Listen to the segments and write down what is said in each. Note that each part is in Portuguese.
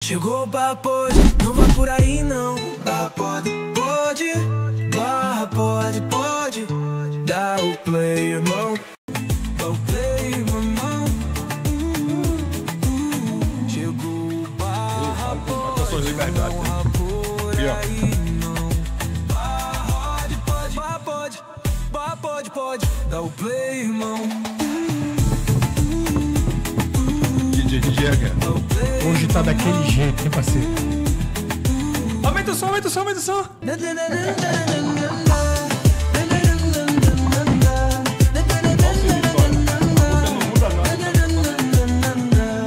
Chegou o barra pode, não vai por aí não. Barra pode, pode. Barra pode, pode. Dá o play, irmão. Dá o play, irmão. Chegou o barra pode, liberdade, não vai por aí não. Barra pode, barra pode. Barra pode, pode. Dá o play, irmão. Hoje tá daquele jeito, hein, parceiro? Aumenta o som, aumenta o som, aumenta o som.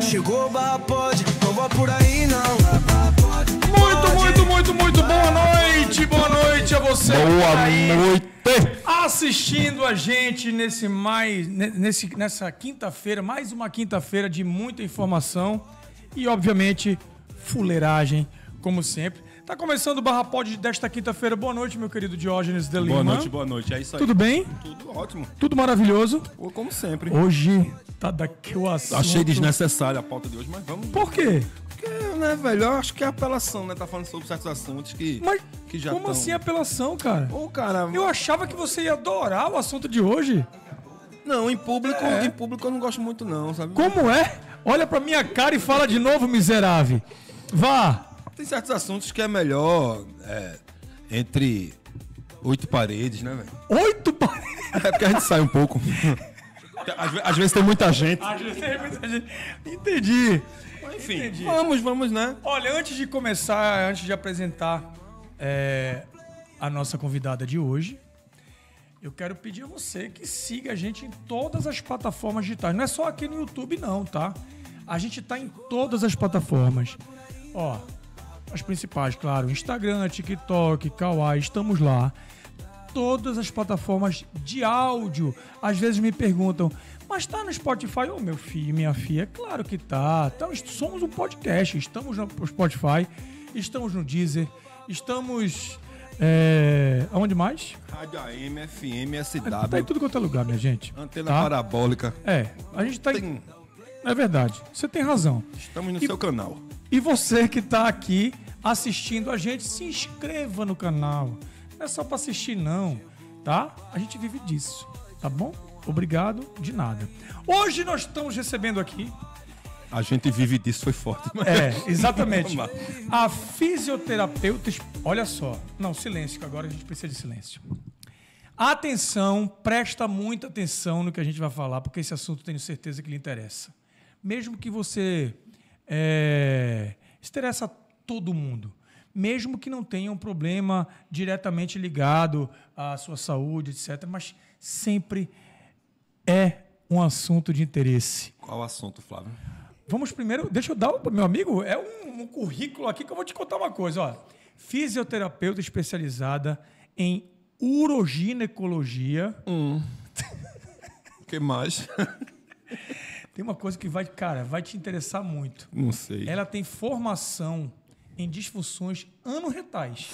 Chegou o barra pode, não vai por aí não. Muito boa noite a você. Boa noite. Assistindo a gente nessa quinta-feira, mais uma quinta-feira de muita informação e, obviamente, fuleiragem, como sempre. Tá começando o Barra Pod desta quinta-feira. Boa noite, meu querido Diógenes de Lima. Boa noite. É isso aí. Tudo bem? Tudo ótimo. Tudo maravilhoso? Como sempre. Hoje tá daquele assunto... Achei desnecessária a pauta de hoje, mas vamos... Por quê? Porque, né, velho, eu acho que é apelação, né? Tá falando sobre certos assuntos que já como assim apelação, cara? Ô, cara... Eu achava que você ia adorar o assunto de hoje. Não, em público eu não gosto muito não, sabe? Como é? Olha pra minha cara e fala de novo, miserável. Vá. Tem certos assuntos que é melhor entre 8 paredes, né, velho? 8 paredes? É porque a gente sai um pouco. Às vezes tem muita gente. Às vezes tem muita gente. Entendi. Enfim, Entendi. vamos, né? Olha, antes de começar, antes de apresentar a nossa convidada de hoje, eu quero pedir a você que siga a gente em todas as plataformas digitais. Não é só aqui no YouTube, não, tá? A gente tá em todas as plataformas. Ó, as principais, claro. Instagram, TikTok, Kawaii, estamos lá. Todas as plataformas de áudio. Às vezes me perguntam, mas tá no Spotify? Ô, meu filho, minha filha, claro que tá. Então, somos um podcast. Estamos no Spotify, estamos no Deezer, estamos... aonde mais? Rádio AM, FM, SW. Tá em tudo quanto é lugar, minha gente. Antena parabólica. A gente tá em... É verdade, você tem razão. Estamos no seu canal. E você que tá aqui assistindo a gente, se inscreva no canal. Não é só pra assistir, não, tá? A gente vive disso, tá bom? Obrigado, de nada. Hoje nós estamos recebendo aqui... A gente vive disso, foi forte. Exatamente. A fisioterapeuta... Olha só. Não, silêncio, que agora a gente precisa de silêncio. Atenção, presta muita atenção no que a gente vai falar, porque esse assunto tenho certeza que lhe interessa. Mesmo que você... interessa a todo mundo. Mesmo que não tenha um problema diretamente ligado à sua saúde, etc. Mas sempre é um assunto de interesse. Qual assunto, Flávio? Vamos primeiro... Deixa eu dar para meu amigo... É um currículo aqui que eu vou te contar uma coisa. Ó. Fisioterapeuta especializada em uroginecologia. O que mais? Tem uma coisa que vai te interessar muito. Não sei. Ela tem formação em disfunções anorretais.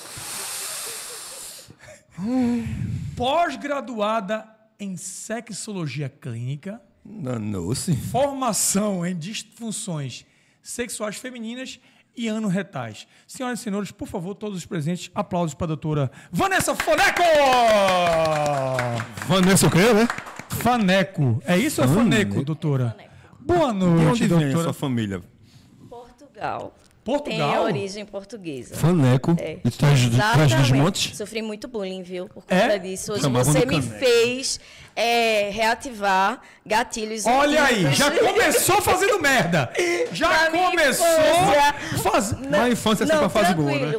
Pós-graduada em sexologia clínica. Danou-se. Formação em disfunções sexuais femininas e anorretais. Senhoras e senhores, por favor, todos os presentes, aplausos para a doutora Vanessa Faneco! Vanessa o quê, né? Faneco. É isso ou é Faneco, doutora? Boa noite, onde vem a doutora. sua família? Portugal. Portugal? Tem a origem portuguesa. Faneco. E tu traz dos Exatamente. montes? Sofri muito bullying, viu? Por conta disso. Hoje Chamavam você de me caneco. fez reativar gatilhos. Olha aí, antigos. já começou fazendo merda. Já Na minha começou infância. fazendo... Na infância é sempre a fase boa, né?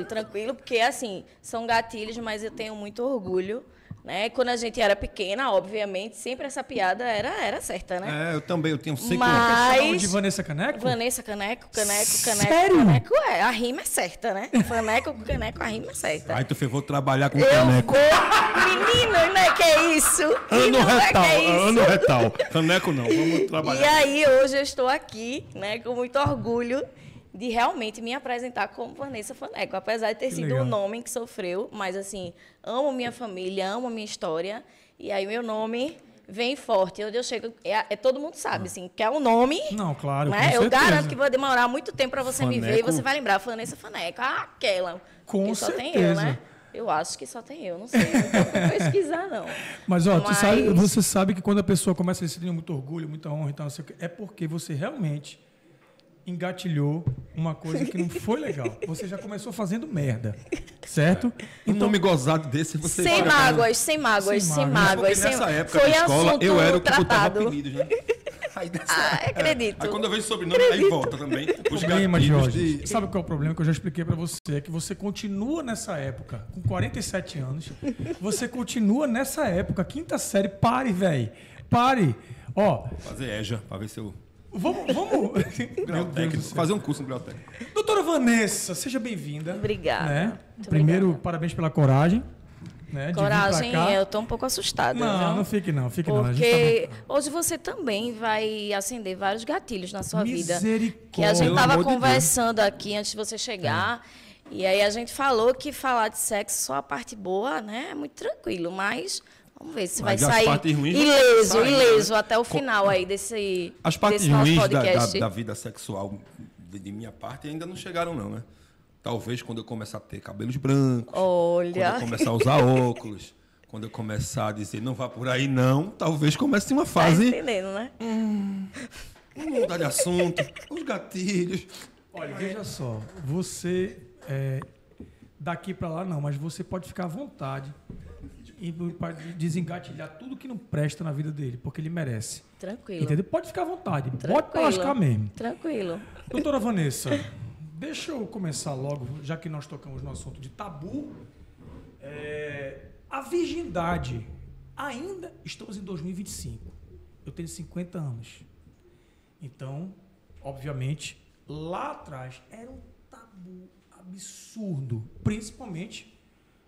Tranquilo, porque assim, são gatilhos, mas eu tenho muito orgulho, né? Quando a gente era pequena, obviamente, sempre essa piada era certa, né? Eu também, eu tenho 5 Mas- Chamavam de Vanessa Caneco? Vanessa, caneco. Sério? Caneco a rima é certa, né? Faneco com caneco, a rima é certa. Aí tu fez, vou trabalhar com Eu caneco. vou... Menino, né? Que é isso? Ano Menino, né, retal, que é isso? ano retal. Caneco não, vamos E trabalhar. aí, hoje eu estou aqui, né, com muito orgulho de realmente me apresentar como Vanessa Faneco. Apesar de ter sido legal. um nome que sofreu, mas assim, amo minha família, amo minha história. E aí, meu nome vem forte. Onde eu chego, todo mundo sabe, assim, que é o nome. Não, claro, né? com Eu certeza. garanto que vai demorar muito tempo para você me ver e Faneco. você vai lembrar, Vanessa Faneca, aquela. Com que só tem eu, certeza. né? Eu acho que só tem eu, não sei. Não vou pesquisar, não. Mas, ó, Mas- você sabe que quando a pessoa começa a sentir muito orgulho, muita honra e tal, não sei o quê, é porque você realmente engatilhou uma coisa que não foi legal. Você já começou fazendo merda, certo? Um nome gozado desse, você... Sem fica- mágoas, sem mágoas, Sem sem mágoas. mágoas. Porque sem- nessa época Foi da escola, assunto eu era o que botava tratado. apelidos, né? Aí, Acredito. Aí quando eu vejo sobrenome, aí volta também. Os Problema, gatilhos Jorge. de... Sabe qual é o problema que eu já expliquei pra você? É que você continua nessa época, com 47 anos, você continua nessa época, quinta série, pare, velho. Pare. Ó, Fazer EJA, pra ver se eu... vamos... Grau técnico, fazer um curso no grau técnico. Doutora Vanessa, seja bem-vinda. Obrigada. Né? Muito Primeiro, obrigada. parabéns pela coragem. Né, de vir pra Coragem, cá. eu tô um pouco assustada. Não, viu? não fique não, fique não. A gente Porque hoje você também vai acender vários gatilhos na sua vida. Misericórdia. Que a gente Pelo estava amor de conversando aqui antes de você chegar. E aí a gente falou que falar de sexo só a parte boa, né? É muito tranquilo, mas vamos ver se Mas vai as sair partes ruins vão ileso, sair, ileso né? até o final aí desse, As partes desse nosso ruins podcast. da vida sexual de minha parte ainda não chegaram, não, né? Talvez quando eu começar a ter cabelos brancos, quando Olha, eu começar a usar óculos, quando eu começar a dizer não vá por aí não, talvez comece uma tá fase... entendendo, né? Vamos mudar de assunto, os gatilhos. Olha, veja só, você daqui pra lá não, mas você pode ficar à vontade e para desengatilhar tudo que não presta na vida dele, porque ele merece. Tranquilo. Entendeu? Pode ficar à vontade, Tranquilo. pode pra lascar mesmo. Tranquilo. Doutora Vanessa, deixa eu começar logo, já que nós tocamos no assunto de tabu. A virgindade, ainda estamos em 2025. Eu tenho 50 anos. Então, obviamente, lá atrás era um tabu absurdo, principalmente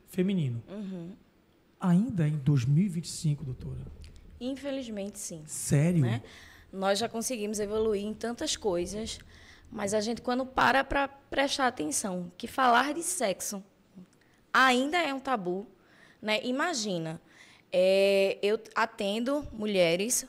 feminino. Ainda em 2025, doutora? Infelizmente, sim. Sério? Né? Nós já conseguimos evoluir em tantas coisas, mas a gente, quando para prestar atenção, que falar de sexo ainda é um tabu, né? Imagina, eu atendo mulheres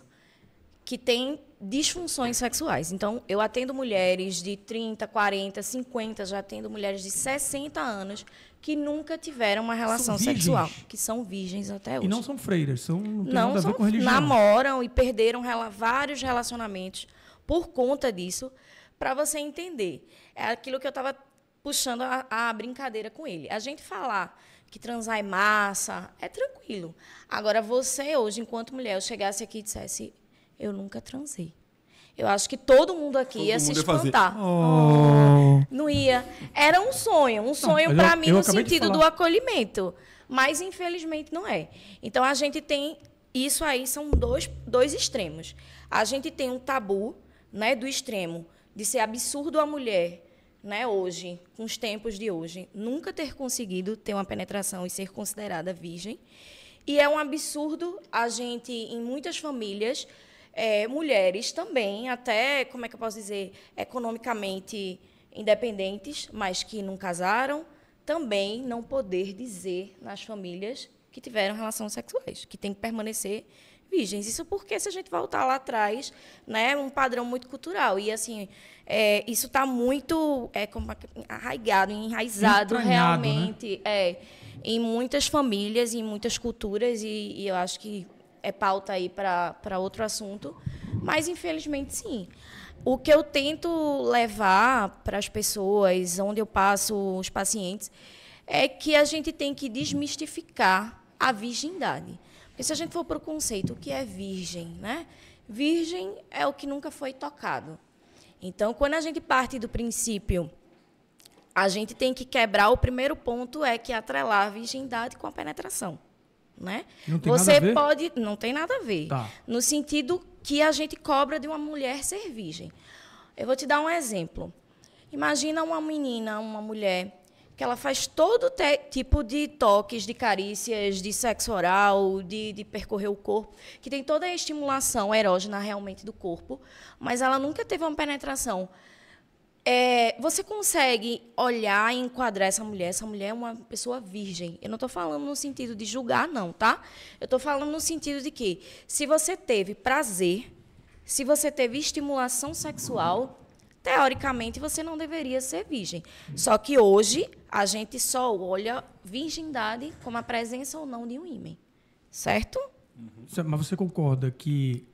que têm disfunções sexuais. Então, eu atendo mulheres de 30, 40, 50, já atendo mulheres de 60 anos que nunca tiveram uma relação virgens? sexual, que são virgens até hoje. E não são freiras, não tem Não, nada a ver com religião. namoram e perderam vários relacionamentos por conta disso, para você entender. É aquilo que eu estava puxando a brincadeira com ele. A gente falar que transar é massa, é tranquilo. Agora, você hoje, enquanto mulher, eu chegasse aqui e dissesse, eu nunca transei. Eu acho que todo mundo aqui ia se mundo ia fazer, espantar. Oh. Não ia. Era um sonho mas para mim eu no acabei de sentido do falar. acolhimento. Mas, infelizmente, não é. Então, a gente tem... Isso aí são dois extremos. A gente tem um tabu, né, do extremo de ser absurdo a mulher, né, hoje, com os tempos de hoje, nunca ter conseguido ter uma penetração e ser considerada virgem. E é um absurdo a gente, em muitas famílias... mulheres também, até, como é que eu posso dizer, economicamente independentes, mas que não casaram, também não poder dizer nas famílias que tiveram relações sexuais, que tem que permanecer virgens. Isso porque, se a gente voltar lá atrás, né, um padrão muito cultural. E, assim, isso está muito arraigado, enraizado Entranhado, realmente em muitas famílias, em muitas culturas, e eu acho que é pauta aí para outro assunto, mas infelizmente sim. O que eu tento levar para as pessoas, onde eu passo os pacientes, é que a gente tem que desmistificar a virgindade. Porque se a gente for para o conceito, o que é virgem, né? Virgem é o que nunca foi tocado. Então, quando a gente parte do princípio, a gente tem que quebrar, o primeiro ponto é que atrelar a virgindade com a penetração. Né? Não tem Você nada a ver? pode, não tem nada a ver. Tá. No sentido que a gente cobra de uma mulher ser virgem. Eu vou te dar um exemplo. Imagina uma menina, uma mulher, que ela faz todo tipo de toques, de carícias, de sexo oral, de percorrer o corpo, que tem toda a estimulação erógena realmente do corpo, mas ela nunca teve uma penetração Você consegue olhar e enquadrar essa mulher. Essa mulher é uma pessoa virgem. Eu não estou falando no sentido de julgar, não, tá? Eu estou falando no sentido de que, se você teve prazer, se você teve estimulação sexual, teoricamente você não deveria ser virgem. Só que hoje a gente só olha virgindade como a presença ou não de um ímen. Certo? Mas você concorda que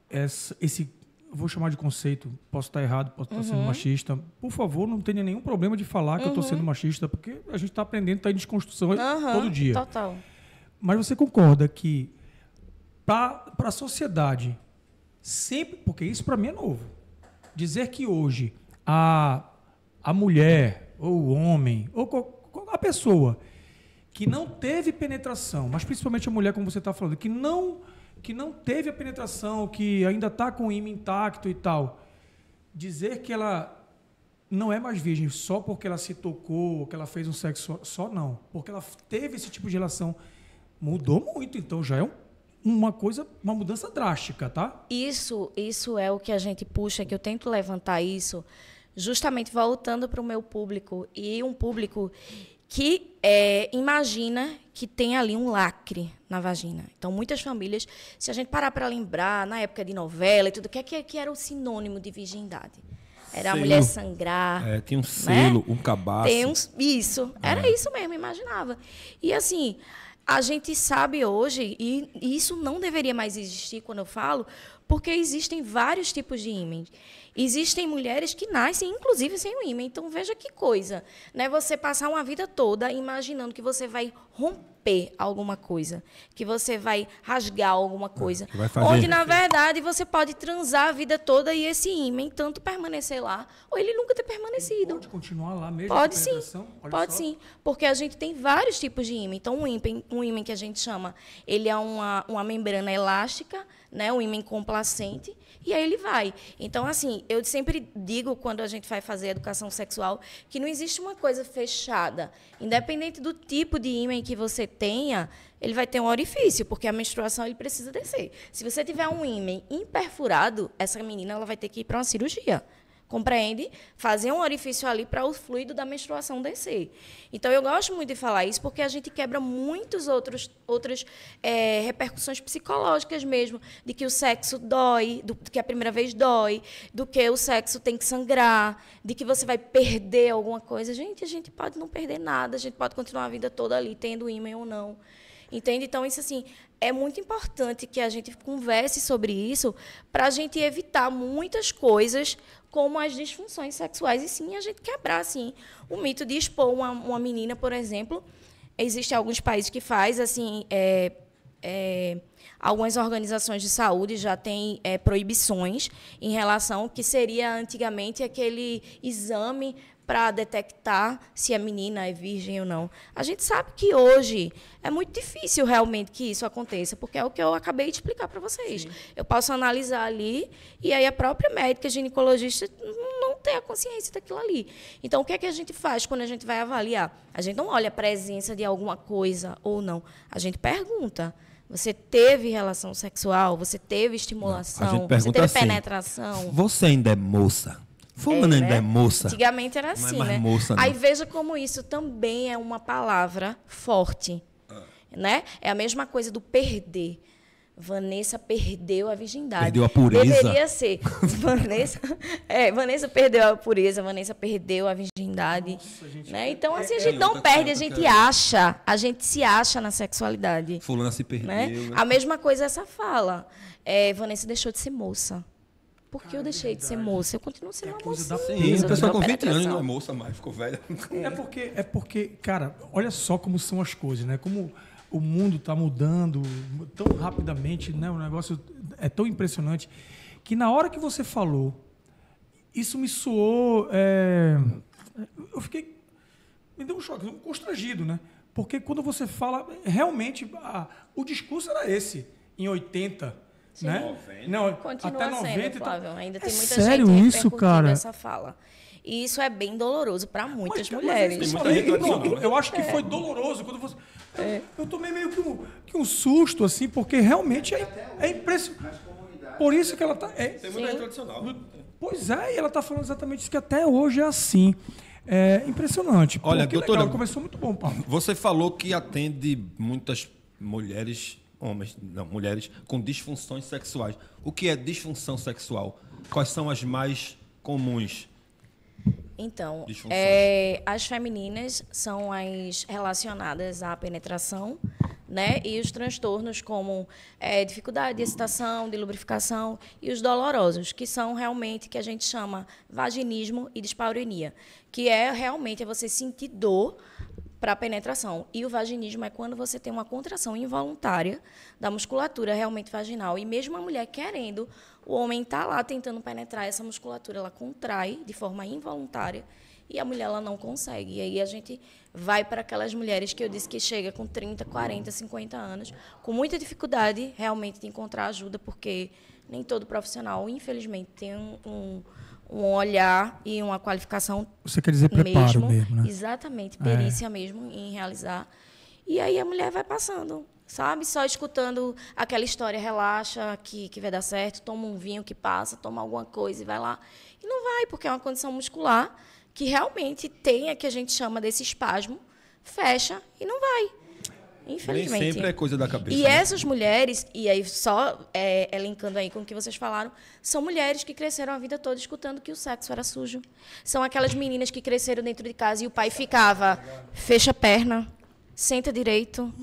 esse, vou chamar de conceito, posso estar errado, posso estar sendo machista, por favor, não tenha nenhum problema de falar que eu estou sendo machista, porque a gente está aprendendo, está em desconstrução todo dia. Total. Mas você concorda que para a sociedade, sempre, porque isso para mim é novo, dizer que hoje a mulher, ou o homem, ou a pessoa que não teve penetração, mas principalmente a mulher, como você está falando, que não teve a penetração, que ainda está com o ímã intacto e tal, dizer que ela não é mais virgem só porque ela se tocou, que ela fez um sexo só, não. Porque ela teve esse tipo de relação, mudou muito. Então já é uma mudança drástica, tá? Isso é o que a gente puxa, que eu tento levantar isso, justamente voltando para o meu público, e um público que imagina que tem ali um lacre na vagina. Então, muitas famílias, se a gente parar para lembrar, na época de novela e tudo, o que era o sinônimo de virgindade? Era Selo. A mulher sangrar. Tinha um selo, um cabaço. Isso, era isso mesmo, imaginava. E assim, a gente sabe hoje, e isso não deveria mais existir quando eu falo, porque existem vários tipos de ímãs. Existem mulheres que nascem, inclusive, sem o ímã. Então, veja que coisa, né? Você passar uma vida toda imaginando que você vai romper alguma coisa, que você vai rasgar alguma coisa, onde, na verdade, você pode transar a vida toda e esse ímã tanto permanecer lá, ou ele nunca ter permanecido. Pode continuar lá mesmo? Pode sim, pode sim, porque a gente tem vários tipos de ímã. Então, um ímã que a gente chama, ele é uma membrana elástica, né? Um ímã complacente, e aí ele vai. Então, assim, eu sempre digo, quando a gente vai fazer educação sexual, que não existe uma coisa fechada. Independente do tipo de ímã que você tenha, ele vai ter um orifício, porque a menstruação ele precisa descer. Se você tiver um ímã imperfurado, essa menina ela vai ter que ir para uma cirurgia. Compreende? Fazer um orifício ali para o fluido da menstruação descer. Então, eu gosto muito de falar isso porque a gente quebra muitas outras repercussões psicológicas mesmo, de que o sexo dói, que a primeira vez dói, do que o sexo tem que sangrar, de que você vai perder alguma coisa. Gente, a gente pode não perder nada, a gente pode continuar a vida toda ali, tendo ímã ou não. Entende? Então, isso assim, é muito importante que a gente converse sobre isso para a gente evitar muitas coisas como as disfunções sexuais e sim a gente quebrar assim, o mito de expor uma menina, por exemplo. Existem alguns países que fazem assim, algumas organizações de saúde já têm proibições em relação ao que seria antigamente aquele exame para detectar se a menina é virgem ou não. A gente sabe que hoje é muito difícil realmente que isso aconteça, porque é o que eu acabei de explicar para vocês. Sim. Eu posso analisar ali e aí a própria médica ginecologista não tem a consciência daquilo ali. Então, o que é que a gente faz quando a gente vai avaliar? A gente não olha a presença de alguma coisa ou não. A gente pergunta. Você teve relação sexual? Você teve estimulação? Não, a gente pergunta você teve assim, penetração? Você ainda é moça? Fulano ainda é moça? Antigamente era assim, não é mais né? Moça, aí veja como isso também é uma palavra forte. Né? É a mesma coisa do perder. Vanessa perdeu a virgindade. Perdeu a pureza. Deveria ser. Vanessa perdeu a pureza, Vanessa perdeu a virgindade. Nossa, gente, né? Então, assim, a gente não perde, a gente acha. A gente se acha na sexualidade. Fulana se perdeu. Né? A mesma coisa essa fala. Vanessa deixou de ser moça. Por que eu deixei de ser moça? Eu continuo sendo uma moça. Sim, a pessoa com 20 anos não é moça mais, ficou velha. É porque, cara, olha só como são as coisas, né? Como o mundo está mudando tão rapidamente, né? O negócio é tão impressionante que na hora que você falou, isso me soou... eu fiquei... Me deu um choque, um constrangido, né? Porque quando você fala... Realmente, o discurso era esse, em 80... Sim. Né? 90. Não, continua até 90 sendo, Flávio. Ainda tem muita sério gente isso, cara? essa fala. E isso é bem doloroso para muitas mulheres. Eu acho que foi doloroso quando você... Eu tomei meio que um susto, assim, porque realmente é impressionante. Por isso que ela tá... Tem muita gente tradicional. Pois é, e ela está falando exatamente isso, que até hoje é assim. É impressionante. Olha, que doutora, legal, começou muito bom, Paulo. Você falou que atende muitas mulheres, mulheres com disfunções sexuais. O que é disfunção sexual? Quais são as mais comuns? Então, Disfunções. as femininas são as relacionadas à penetração, né? E os transtornos como dificuldade de excitação, de lubrificação, e os dolorosos, que são realmente que a gente chama vaginismo e dispareunia, que é realmente você sentir dor para a penetração. E o vaginismo é quando você tem uma contração involuntária da musculatura realmente vaginal. E mesmo a mulher querendo, o homem está lá tentando penetrar, essa musculatura ela contrai de forma involuntária e a mulher ela não consegue. E aí a gente vai para aquelas mulheres que eu disse que chega com 30, 40, 50 anos, com muita dificuldade realmente de encontrar ajuda, porque nem todo profissional, infelizmente, tem um olhar e uma qualificação. Você quer dizer preparo mesmo, né? Exatamente, perícia mesmo em realizar. E aí a mulher vai passando, sabe? Só escutando aquela história, relaxa, que vai dar certo, toma um vinho que passa, toma alguma coisa e vai lá. E não vai, porque é uma condição muscular que realmente tem a que a gente chama desse espasmo, fecha e não vai. Infelizmente. Nem sempre é coisa da cabeça. E né? essas mulheres, e aí só elencando aí com o que vocês falaram, são mulheres que cresceram a vida toda escutando que o sexo era sujo. São aquelas meninas que cresceram dentro de casa e o pai ficava, fecha a perna, senta direito,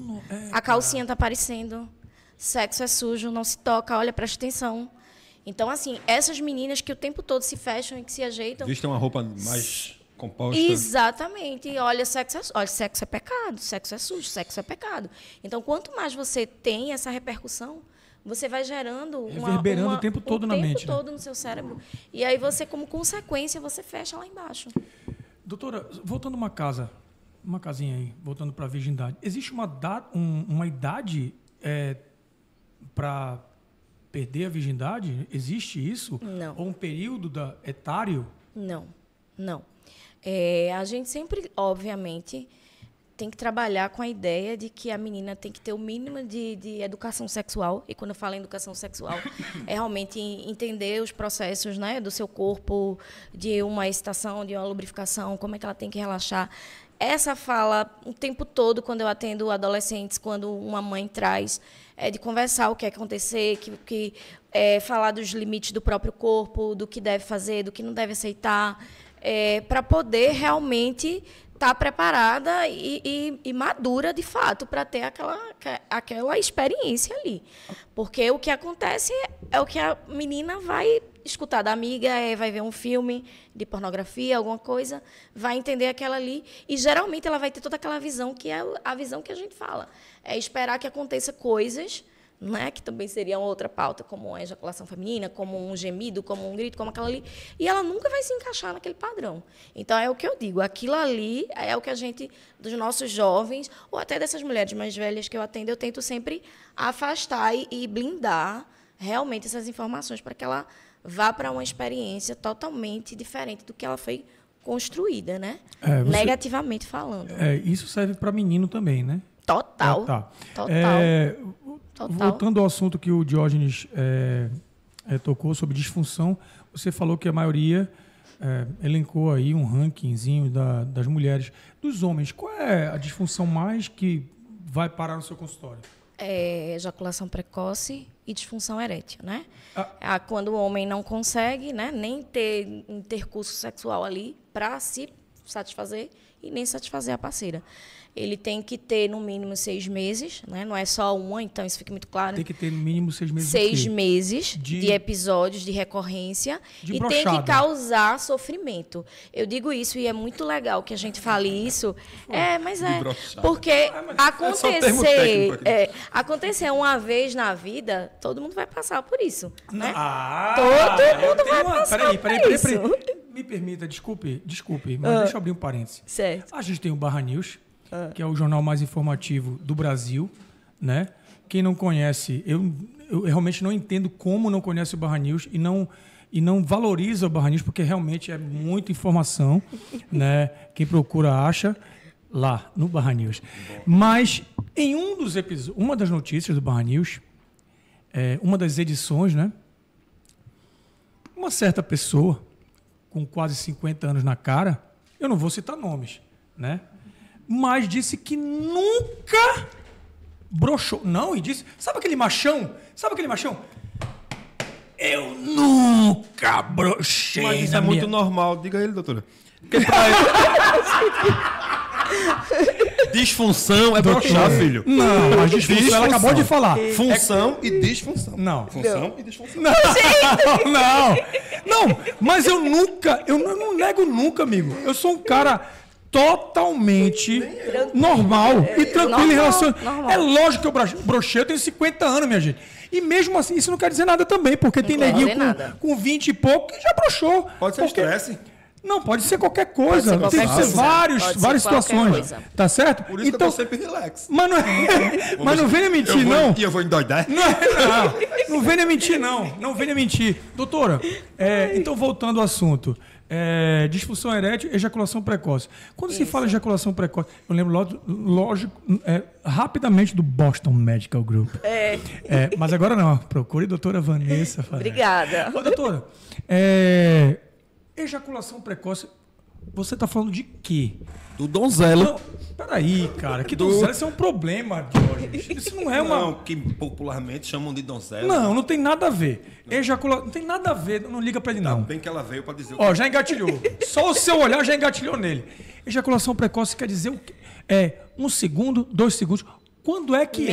a calcinha está aparecendo, sexo é sujo, não se toca, olha, presta atenção. Então, assim, essas meninas que o tempo todo se fecham e que se ajeitam... Vestem uma roupa mais composta. Exatamente. Olha, sexo é pecado, sexo é sujo, sexo é pecado. Então, quanto mais você tem essa repercussão, você vai gerando reverberando o tempo todo na mente, o tempo todo no seu cérebro. E aí você, como consequência, você fecha lá embaixo. Doutora, voltando uma casinha aí, voltando para a virgindade, existe uma idade para perder a virgindade? Existe isso? Não. Ou um período etário? Não. A gente sempre, obviamente, tem que trabalhar com a ideia de que a menina tem que ter o mínimo de educação sexual. E quando eu falo em educação sexual, é realmente entender os processos, né, do seu corpo, de uma excitação, de uma lubrificação, como é que ela tem que relaxar. Essa fala o tempo todo, quando eu atendo adolescentes, quando uma mãe traz, de conversar o que é que acontecer, falar dos limites do próprio corpo, do que deve fazer, do que não deve aceitar, para poder realmente estar preparada e madura, de fato, para ter aquela experiência ali. Porque o que acontece é o que a menina vai escutar da amiga, vai ver um filme de pornografia, alguma coisa, vai entender aquela ali, e geralmente ela vai ter toda aquela visão, que é a visão que a gente fala. É esperar que aconteça coisas, né, que também seria outra pauta, como a ejaculação feminina, como um gemido, como um grito, como aquela ali, e ela nunca vai se encaixar naquele padrão. Então, é o que eu digo, aquilo ali é o que a gente, dos nossos jovens, ou até dessas mulheres mais velhas que eu atendo, eu tento sempre afastar e blindar realmente essas informações para que ela vá para uma experiência totalmente diferente do que ela foi construída, né? Negativamente falando. Isso serve para menino também, né? Total. Tá. Total. Voltando ao assunto que o Diógenes tocou sobre disfunção, você falou que a maioria elencou aí um rankingzinho das mulheres. Dos homens, qual é a disfunção mais que vai parar no seu consultório? Ejaculação precoce e disfunção erétil, né? Quando o homem não consegue, né, nem ter intercurso sexual ali para se satisfazer e nem satisfazer a parceira. Ele tem que ter, no mínimo, 6 meses, né? Não é só uma, então isso fica muito claro. Tem que ter, no mínimo, 6 meses 6 meses de episódios de recorrência e tem que causar sofrimento. Eu digo isso e é muito legal que a gente fale isso. Mas porque acontecer uma vez na vida, todo mundo vai passar por isso. Né? Todo mundo vai passar por isso. Peraí. Me permita, desculpe, mas deixa eu abrir um parênteses. Certo. A gente tem o Barra News, que é o jornal mais informativo do Brasil, né? Quem não conhece, eu realmente não entendo como não conhece o Barra News e não valoriza o Barra News, porque realmente é muita informação, né? Quem procura acha lá no Barra News. Mas em uma das notícias do Barra News, uma das edições, né? Uma certa pessoa, com quase 50 anos na cara, eu não vou citar nomes, né? Mas disse que nunca broxou. Não, e disse... Sabe aquele machão? Eu nunca brochei. Mas isso na é minha... muito normal. Diga a ele, doutora. Porque pra ele... Disfunção é broxar, filho. Não, mas disfunção, ela acabou de falar. Função e disfunção. Não. Função e disfunção. Não, mas eu não nego nunca, amigo. Eu sou um cara totalmente normal e tranquilo em relação... normal. É lógico que eu brochei, eu tenho 50 anos, minha gente. E mesmo assim, isso não quer dizer nada também, porque tem quer neguinho dizer nada. com 20 e pouco que já broxou. Pode ser Porque- estresse. Não, pode ser qualquer coisa. Pode ser Tem que qualquer ser coisa. várias Pode ser várias qualquer situações. coisa. Tá certo? Por isso que eu tô sempre relax. Mas não venha mentir, não. E eu vou endoidar. Não venha mentir, não. Não venha mentir. Doutora, então voltando ao assunto. Disfunção erétil, ejaculação precoce. Quando se fala ejaculação precoce, eu lembro, lógico, rapidamente do Boston Medical Group. Mas agora não. Procure a doutora Vanessa. Obrigada. Ô, doutora, ejaculação precoce, você está falando de quê? Do donzelo. Não, peraí, cara. Que donzela, isso é um problema, Jorge. Isso não é uma... Não, que popularmente chamam de donzelo. Não tem nada a ver. Não tem nada a ver, não liga pra ele, não. Bem que ela veio pra dizer o Ó, já engatilhou. Só o seu olhar já engatilhou nele. Ejaculação precoce quer dizer o quê? 1 segundo, 2 segundos. Quando é que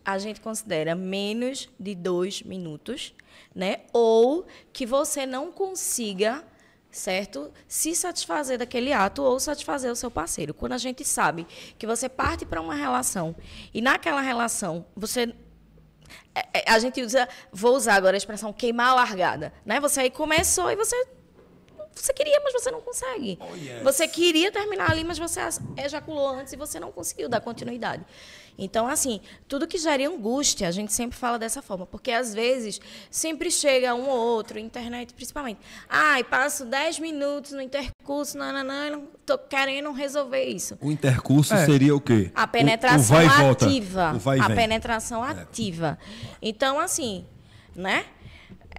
A gente considera menos de 2 minutos, né? Ou que você não consiga, certo? Se satisfazer daquele ato ou satisfazer o seu parceiro. Quando a gente sabe que você parte para uma relação e naquela relação você... A gente vou usar agora a expressão queimar a largada, né? Você aí começou e você queria, mas você não consegue. Oh, yes. Você queria terminar ali, mas você ejaculou antes e você não conseguiu dar continuidade. Então, assim, tudo que gera angústia, a gente sempre fala dessa forma, porque às vezes sempre chega um ou outro, internet principalmente. Ai, passo 10 minutos no intercurso, não tô querendo resolver isso. O intercurso seria o quê? A penetração o vai e volta. ativa. O vai e A vem. penetração ativa. Então, assim, né?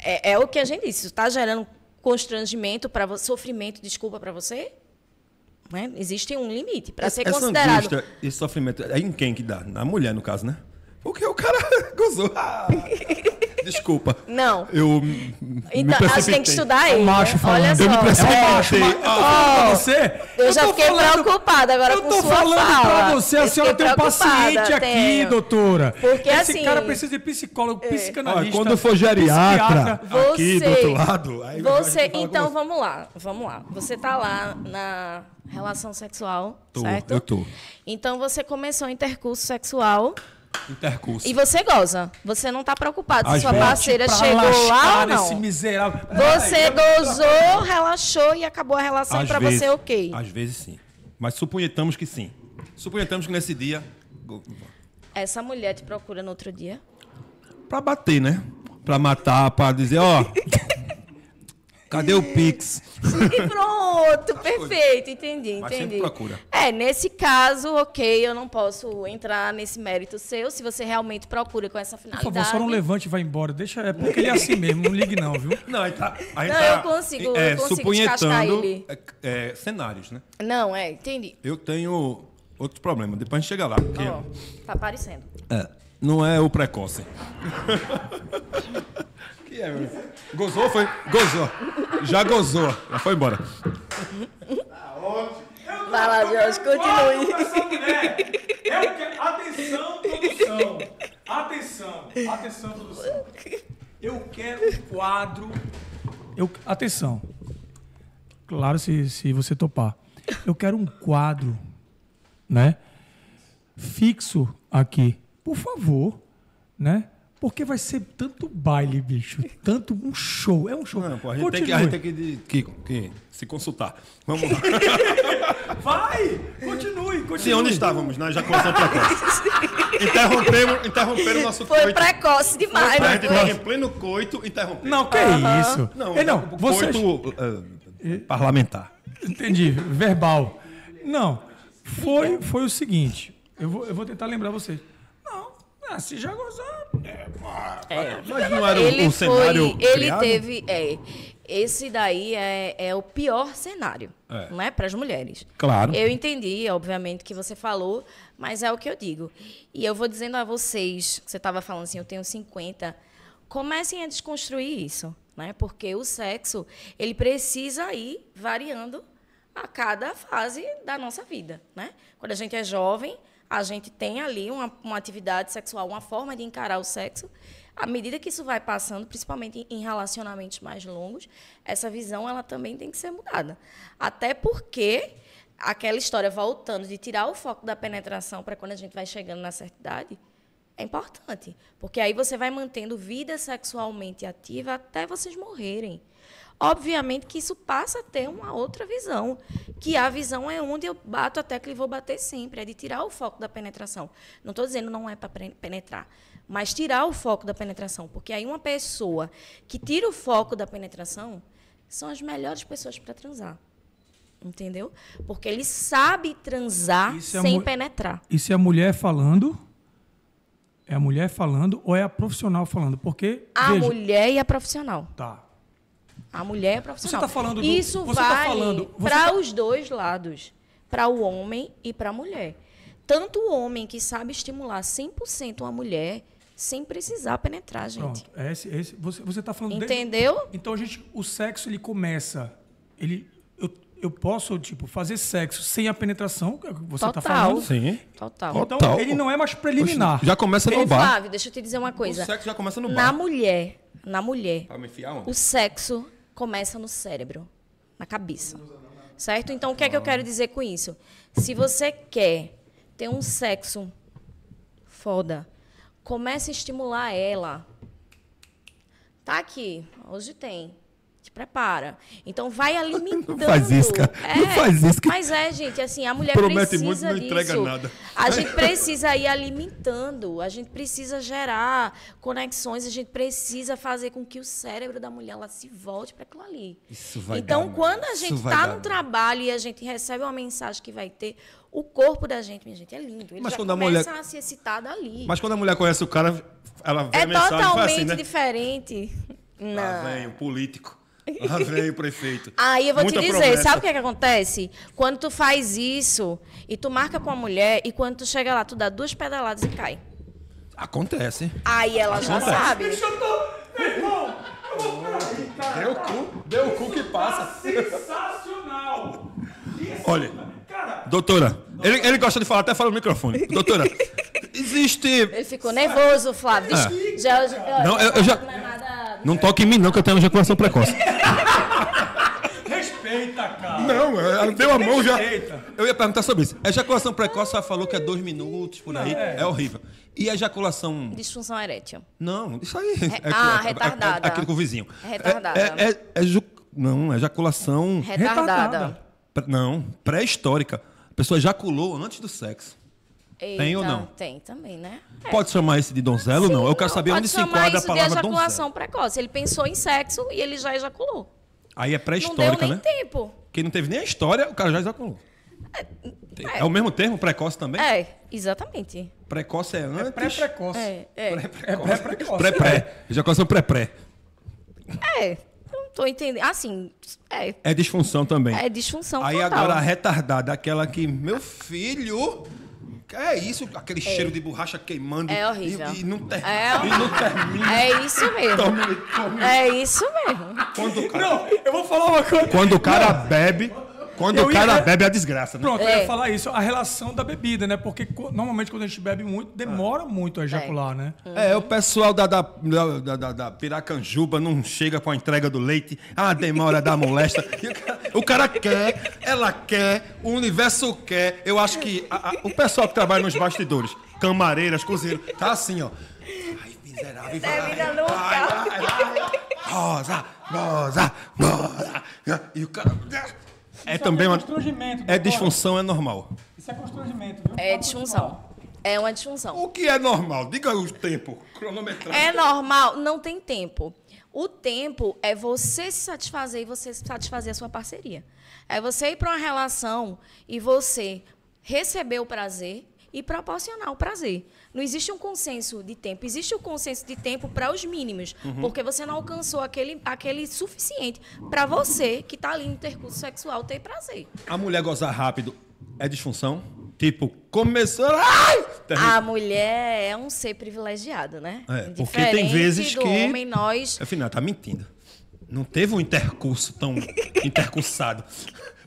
É o que a gente disse. Está gerando constrangimento para você, sofrimento, desculpa para você? Né? Existe um limite para ser Essa considerado. angústia, esse sofrimento, é em quem que dá? Na mulher, no caso, né? Porque o cara gozou. Desculpa. Não. Eu Então, a gente tem que estudar ele. macho né? falando. Olha Eu me só. precipitei. Macho, Ó, eu tô falando pra você. Eu já tô fiquei falando- preocupada agora Eu com tô sua falando fala. pra você, a Eu senhora fiquei tem um paciente preocupada, aqui, tenho. doutora. Porque, Esse assim, cara precisa de psicólogo, Olha, psicanalista. quando for geriatra, psiquiatra. aqui do outro lado, aí Você, vai então, falar vamos lá. Você tá lá na relação sexual, Tô, certo? eu tô. Então, você começou o intercurso sexual intercurso. e você goza. Você não tá preocupado se Às sua vezes, parceira Pra chegou lá lascar ou não. esse miserável. Você gozou, relaxou e acabou a relação Às pra vezes- você, ok. Às vezes sim. Mas suponhamos que sim. Suponhamos que nesse dia... Essa mulher te procura no outro dia? Pra bater, né? Pra matar, pra dizer, ó... cadê o Pix? E pronto, perfeito, entendi. Mas sempre procura. Nesse caso, ok, eu não posso entrar nesse mérito seu, se você realmente procura com essa Por finalidade. favor, só não levante e vá embora. Deixa, porque ele é assim mesmo, não ligue não, viu? Não, a gente tá eu consigo descascar ele. cenários, né? Não, entendi. Eu tenho outro problema. Depois a gente chega lá. Porque Ó, tá aparecendo. não é o precoce. Que é, meu? Gozou, foi? Gozou. Já gozou. Já foi embora. Vai lá, Jorge, continue. Atenção, produção. Atenção, produção. Eu quero um quadro. Atenção. Claro, se você topar. Eu quero um quadro, né? Fixo aqui. Por favor, né? Porque vai ser tanto baile, bicho. Tanto um show. É um show. Não, pô, a gente tem que se consultar. Vamos lá. Vai! Continue. Sim, onde estávamos? Na ejaculação precoce. Interromperam o nosso Foi coito. precoce demais, A não gente foi? estava em pleno coito, interrompendo. Não, que isso? Não, não. Vocês... coito parlamentar. Entendi. Verbal. Não. Foi o seguinte. Eu vou tentar lembrar vocês. Não. Se já gozou. Mas não era Ele um cenário ele criado? teve, esse daí é o pior cenário, não é, para as mulheres. Claro. Eu entendi, obviamente, que você falou, mas é o que eu digo. E eu vou dizendo a vocês, você estava falando assim, eu tenho 50, comecem a desconstruir isso, né? Porque o sexo, ele precisa ir variando a cada fase da nossa vida, né? Quando a gente é jovem, a gente tem ali uma atividade sexual, uma forma de encarar o sexo. À medida que isso vai passando, principalmente em relacionamentos mais longos, essa visão ela também tem que ser mudada. Até porque aquela história, voltando, de tirar o foco da penetração para quando a gente vai chegando na certa idade, é importante. Porque aí você vai mantendo vida sexualmente ativa até vocês morrerem. Obviamente que isso passa a ter uma outra visão, que a visão é onde eu bato a tecla e vou bater sempre, é de tirar o foco da penetração. Não estou dizendo não é para penetrar, mas tirar o foco da penetração, porque aí uma pessoa que tira o foco da penetração são as melhores pessoas para transar. Entendeu? Porque ele sabe transar sem penetrar. E se a mulher falando... É a mulher falando ou é a profissional falando? Porque, a mulher e a profissional. Tá. A mulher é profissional. Você está falando isso vale para os dois lados, para o homem e para a mulher. Tanto o homem que sabe estimular 100% uma mulher sem precisar penetrar, gente. Pronto. Você está falando... Entendeu? Então, o sexo, ele começa... Eu posso, fazer sexo sem a penetração, que você está falando? Sim. Total. Então, ele não é mais preliminar. Já começa no bar. Flávio, deixa eu te dizer uma coisa. O sexo já começa no bar. Na mulher, Pra me enfiar onde? o sexo começa no cérebro, na cabeça. Certo? Então, o que é que eu quero dizer com isso? Se você quer ter um sexo foda, comece a estimular ela. Tá aqui, hoje tem. Te prepara. Então, vai alimentando. Não faz isso, cara. Não faz isso. Mas gente, assim, a mulher promete precisa muito, não disso. entrega nada. A gente precisa ir alimentando, a gente precisa gerar conexões, a gente precisa fazer com que o cérebro da mulher ela se volte para aquilo ali. Isso vai então, dar, quando a gente está no trabalho e a gente recebe uma mensagem que vai ter, o corpo da gente, minha gente, é lindo. Ele Mas já quando começa a se excitar dali. Mas quando a mulher conhece o cara, ela vê a É mensagem e faz totalmente assim, né? diferente. Lá Não. vem o político. Lá vem o prefeito. Aí eu vou Muita te dizer, promessa. sabe o que é que acontece? Quando tu faz isso e tu marca com a mulher e quando tu chega lá, tu dá 2 pedaladas e cai. Acontece. Aí ela já sabe. Irmão, Deu o cu que passa. sensacional! Olha, doutora, ele gosta de falar, até fala no microfone. Doutora, existe... Ele ficou nervoso, Flávio. Não, eu já... Não é nada... Não toque em mim não, que eu tenho ejaculação precoce. Respeita, cara. Não, ela deu a mão já. Respeita. Eu ia perguntar sobre isso. Ejaculação precoce, ela falou que é 2 minutos, por aí. É horrível. E a ejaculação... Disfunção erétil. Não, isso aí... retardada. Aquilo com o vizinho. Retardada. Não, ejaculação... Retardada. Não, pré-histórica. A pessoa ejaculou antes do sexo. Eita, Tem ou não? Tem também, né? Pode chamar esse de donzelo ou não? Eu quero saber onde se enquadra a Pode chamar palavra isso de ejaculação donzelo. precoce. Ele pensou em sexo e ele já ejaculou. Aí é Não pré-histórica, deu nem né? tempo. Quem não teve nem a história, o cara já ejaculou. É o mesmo termo, precoce também? É, exatamente. Precoce é antes... Pré-precoce. Pré-precoce. Pré-pré. Ejaculação pré-pré. Não tô entendendo. Assim, É disfunção também. é disfunção Aí total. agora a retardada, aquela que... Meu filho... É isso, aquele cheiro de borracha queimando. É horrível. E não, É e não termina. É isso mesmo. Toma. É isso mesmo. Quando o cara, Não, eu vou falar uma coisa. quando o cara bebe... Quando Eu o cara ia- bebe é a desgraça, né? Pronto, eu ia falar isso. A relação da bebida, né? Porque normalmente quando a gente bebe muito, demora muito a ejacular, né? O pessoal da Piracanjuba não chega com a entrega do leite. Ah, demora da molesta. E o cara quer, ela quer, o universo quer. Eu acho que o pessoal que trabalha nos bastidores, camareiras, cozinheiros, tá assim, ó. Ai, miserável, Termina nunca. Rosa. E o cara... É também uma... constrangimento. É disfunção, é normal. Isso é constrangimento, viu? É disfunção. É uma disfunção. O que é normal? Diga o tempo, cronometrado. É normal, não tem tempo. O tempo é você se satisfazer e você satisfazer a sua parceria. É você ir para uma relação e você receber o prazer e proporcionar o prazer. Não existe um consenso de tempo, existe um consenso de tempo para os mínimos, porque você não alcançou aquele suficiente para você, que está ali no intercurso sexual, ter prazer. A mulher gozar rápido é disfunção? Tipo, começou... Ai! A mulher é um ser privilegiado, né? Porque tem vezes do que... homem, nós... Afinal, tá mentindo. Não teve um intercurso tão intercursado.